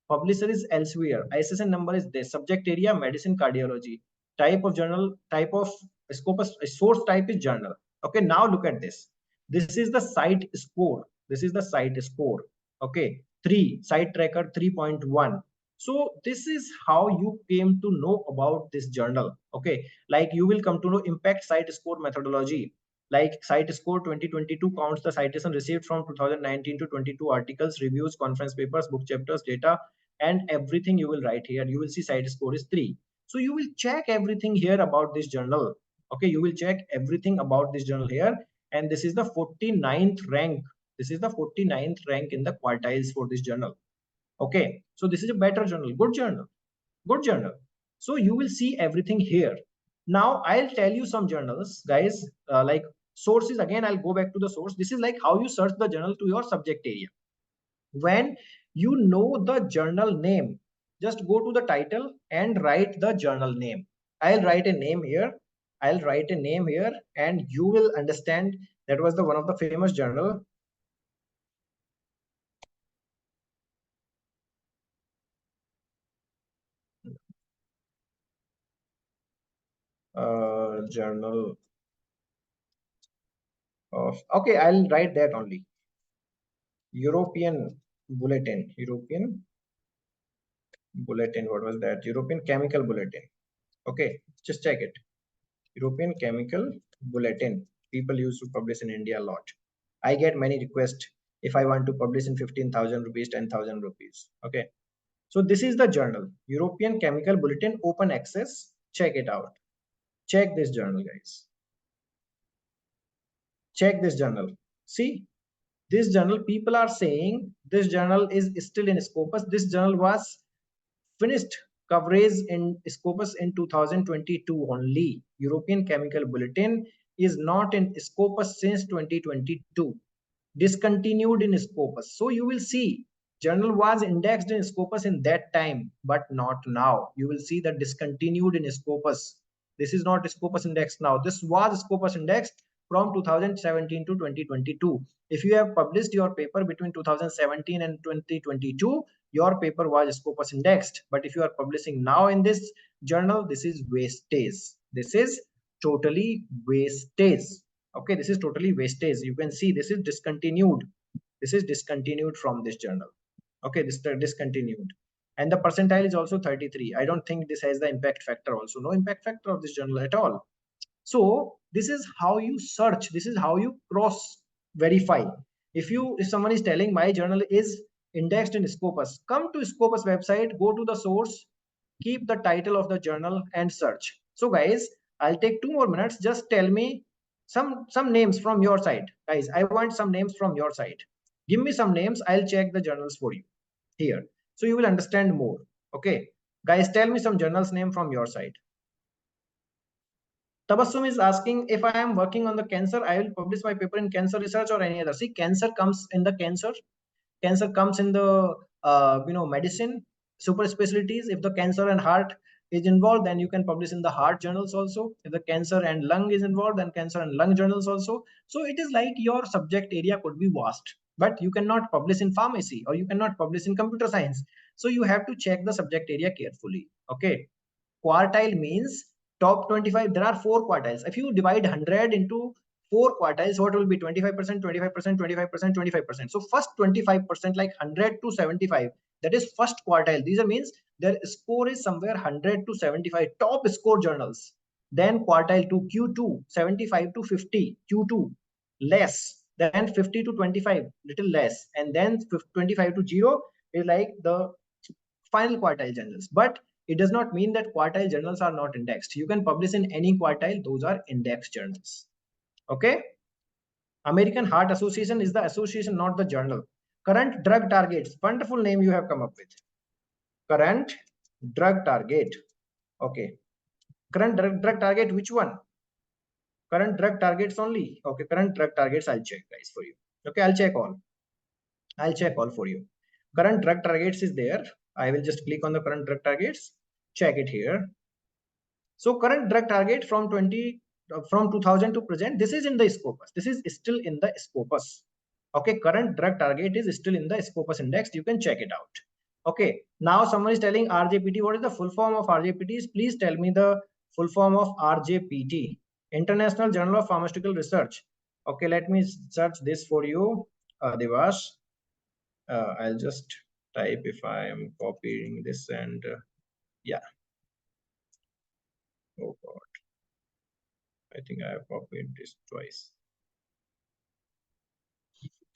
Publisher is elsewhere. ISSN number is this. Subject area medicine cardiology. Type of journal, type of Scopus, source type is journal. Okay, now look at this. This is the site score. This is the site score. Okay, 3 site tracker 3.1. So this is how you came to know about this journal. Okay, like you will come to know impact site score methodology. Like site score 2022 counts the citation received from 2019 to 22 articles, reviews, conference papers, book chapters, data, and everything you will write here. You will see site score is 3. So you will check everything here about this journal. Okay, you will check everything about this journal here. And this is the 49th rank. This is the 49th rank in the quartiles for this journal. Okay, so this is a better journal, good journal, good journal. So you will see everything here. Now I'll tell you some journals, guys, like sources. Again, I'll go back to the source. This is like how you search the journal to your subject area. When you know the journal name, just go to the title and write the journal name. I'll write a name here. I'll write a name here, and you will understand that was the one of the famous journal. Journal of, okay, I'll write that only. European Bulletin. European Bulletin. What was that? European Chemical Bulletin. Okay, just check it. European Chemical Bulletin. People used to publish in India a lot. I get many requests if I want to publish in 15,000 rupees, 10,000 rupees. Okay. So this is the journal. European Chemical Bulletin, open access. Check it out. Check this journal, guys. Check this journal. See, this journal, people are saying this journal is still in Scopus. This journal was finished coverage in Scopus in 2022 only. European Chemical Bulletin is not in Scopus since 2022. Discontinued in Scopus. So you will see journal was indexed in Scopus in that time, but not now. You will see that discontinued in Scopus. This is not Scopus indexed now. This was Scopus indexed from 2017 to 2022. If you have published your paper between 2017 and 2022, your paper was Scopus indexed. But if you are publishing now in this journal, this is wastage. This is totally wastage. Okay, this is totally wastage. You can see this is discontinued. This is discontinued from this journal. Okay, this is discontinued. And the percentile is also 33. I don't think this has the impact factor also. No impact factor of this journal at all. So this is how you search. This is how you cross verify. If someone is telling my journal is indexed in Scopus, come to Scopus website, go to the source, keep the title of the journal and search. So guys, I'll take 2 more minutes. Just tell me some names from your side. Guys, I want some names from your side. Give me some names. I'll check the journals for you here. So you will understand more. Okay. Guys, tell me some journals name from your side. Tabassum is asking if I am working on the cancer, I will publish my paper in cancer research or any other. See, cancer comes in the cancer comes in the medicine, super specialties. If the cancer and heart is involved, then you can publish in the heart journals also. If the cancer and lung is involved, then cancer and lung journals also. So it is like your subject area could be vast, but you cannot publish in pharmacy or you cannot publish in computer science. So you have to check the subject area carefully. Okay. Quartile means top 25. There are 4 quartiles. If you divide 100 into 4 quartiles, what will be 25%, 25%, 25%, 25%. So first 25%, like 100 to 75, that is first quartile. These are means their score is somewhere 100 to 75, top score journals. Then quartile 2, Q2, 75 to 50, Q2, less. Then 50 to 25, little less. And then 25 to 0 is like the final quartile journals. But it does not mean that quartile journals are not indexed. You can publish in any quartile. Those are indexed journals. Okay. American Heart Association is the association, not the journal. Current drug targets. Wonderful name you have come up with. Current drug target. Okay. Current drug target, which one? Current drug targets only. Okay, current drug targets, I'll check guys for you. Okay, I'll check all for you. Current drug targets is there. I will just click on the current drug targets, check it here. So current drug target from 2000 to present, this is in the Scopus. This is still in the Scopus. Okay, current drug target is still in the Scopus index. You can check it out. Okay, now someone is telling RJPT. What is the full form of RJPT? Please tell me the full form of RJPT. International Journal of Pharmaceutical Research. Okay, let me search this for you, Devash. I'll just type if I am copying this and yeah. Oh God, I think I have copied this twice.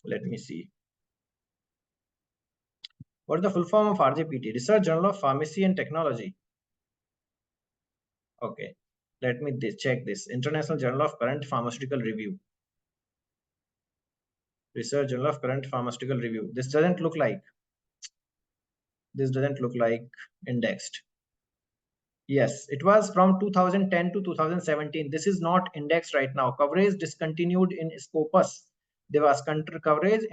Let me see. What is the full form of RJPT? Research Journal of Pharmacy and Technology. Okay, let me check this. International Journal of Current Pharmaceutical Review. Research Journal of Current Pharmaceutical Review. This doesn't look like indexed. Yes, it was from 2010 to 2017. This is not indexed right now. Coverage discontinued in Scopus. There was coverage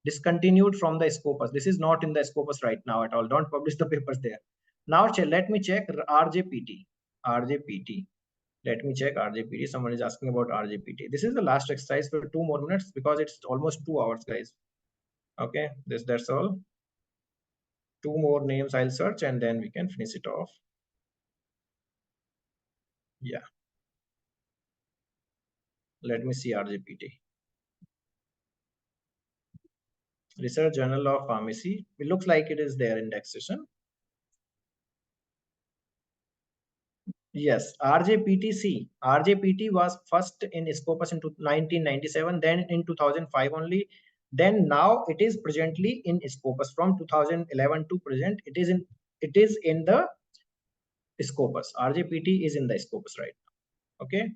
discontinued from the Scopus. This is not in the Scopus right now at all. Don't publish the papers there. Now let me check RJPT. RJPT. Let me check RJPT. Someone is asking about RJPT. This is the last exercise for 2 more minutes because it's almost 2 hours, guys. Okay, that's all. 2 more names I'll search and then we can finish it off. Yeah. Let me see RJPT. Research Journal of Pharmacy. It looks like it is there indexation. Yes, RJPTC. RJPT was first in Scopus in 1997, then in 2005 only. Then now it is presently in Scopus from 2011 to present. It is in the Scopus. RJPT is in the Scopus right now. Okay.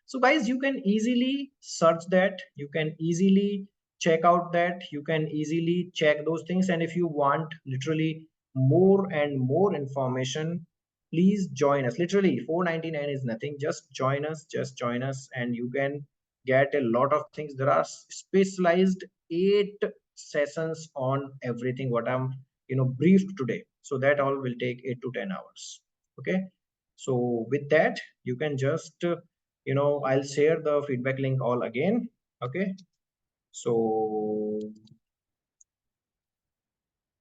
So guys, you can easily search that. You can easily check out that. You can easily check those things. And if you want literally more and more information, please join us. Literally 499 is nothing. Just join us and you can get a lot of things. There are specialized 8 sessions on everything what I'm briefed today. So that all will take 8 to 10 hours. Okay. So with that, you can just I'll share the feedback link all again. Okay, so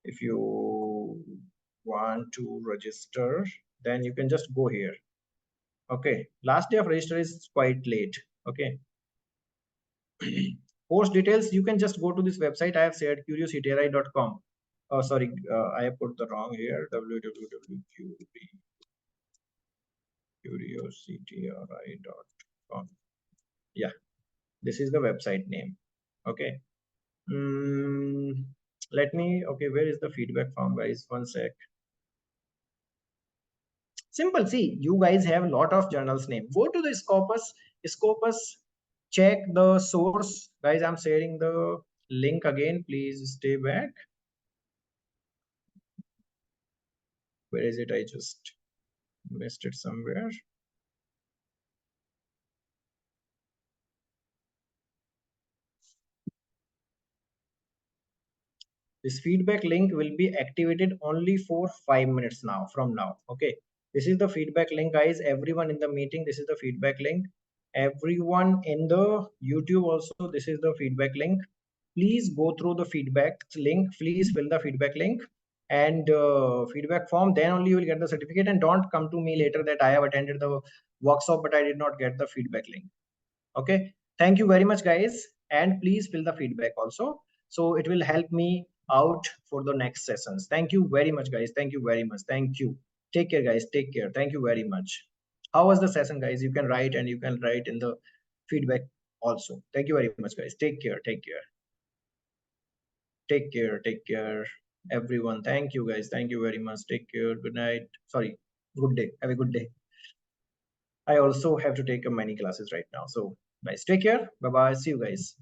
if you want to register, then you can just go here. Okay, last day of register is quite late. Okay, course details, you can just go to this website I have shared, curiosity.com. Oh sorry, I have put the wrong here, www.curiosity.com. Yeah, this is the website name. Okay. Let me, okay, where is the feedback form, guys? One sec. Simple. See, you guys have a lot of journals name. Go to the Scopus, check the source. Guys, I'm sharing the link again. Please stay back. Where is it? I just missed it somewhere. This feedback link will be activated only for 5 minutes now from now. Okay, this is the feedback link, guys. Everyone in the meeting, this is the feedback link. Everyone in the YouTube also, this is the feedback link. Please go through the feedback link. Please fill the feedback link and feedback form. Then only you will get the certificate. And don't come to me later that I have attended the workshop but I did not get the feedback link. Okay, thank you very much, guys, and please fill the feedback also, so it will help me out for the next sessions. Thank you very much, guys. Thank you very much. Thank you. Take care, guys. Take care. Thank you very much. How was the session, guys? You can write and you can write in the feedback also. Thank you very much, guys. Take care. Take care. Take care. Take care, everyone. Thank you, guys. Thank you very much. Take care. Good night. Sorry, good day. Have a good day. I also have to take many classes right now. So guys, take care. Bye bye. See you guys.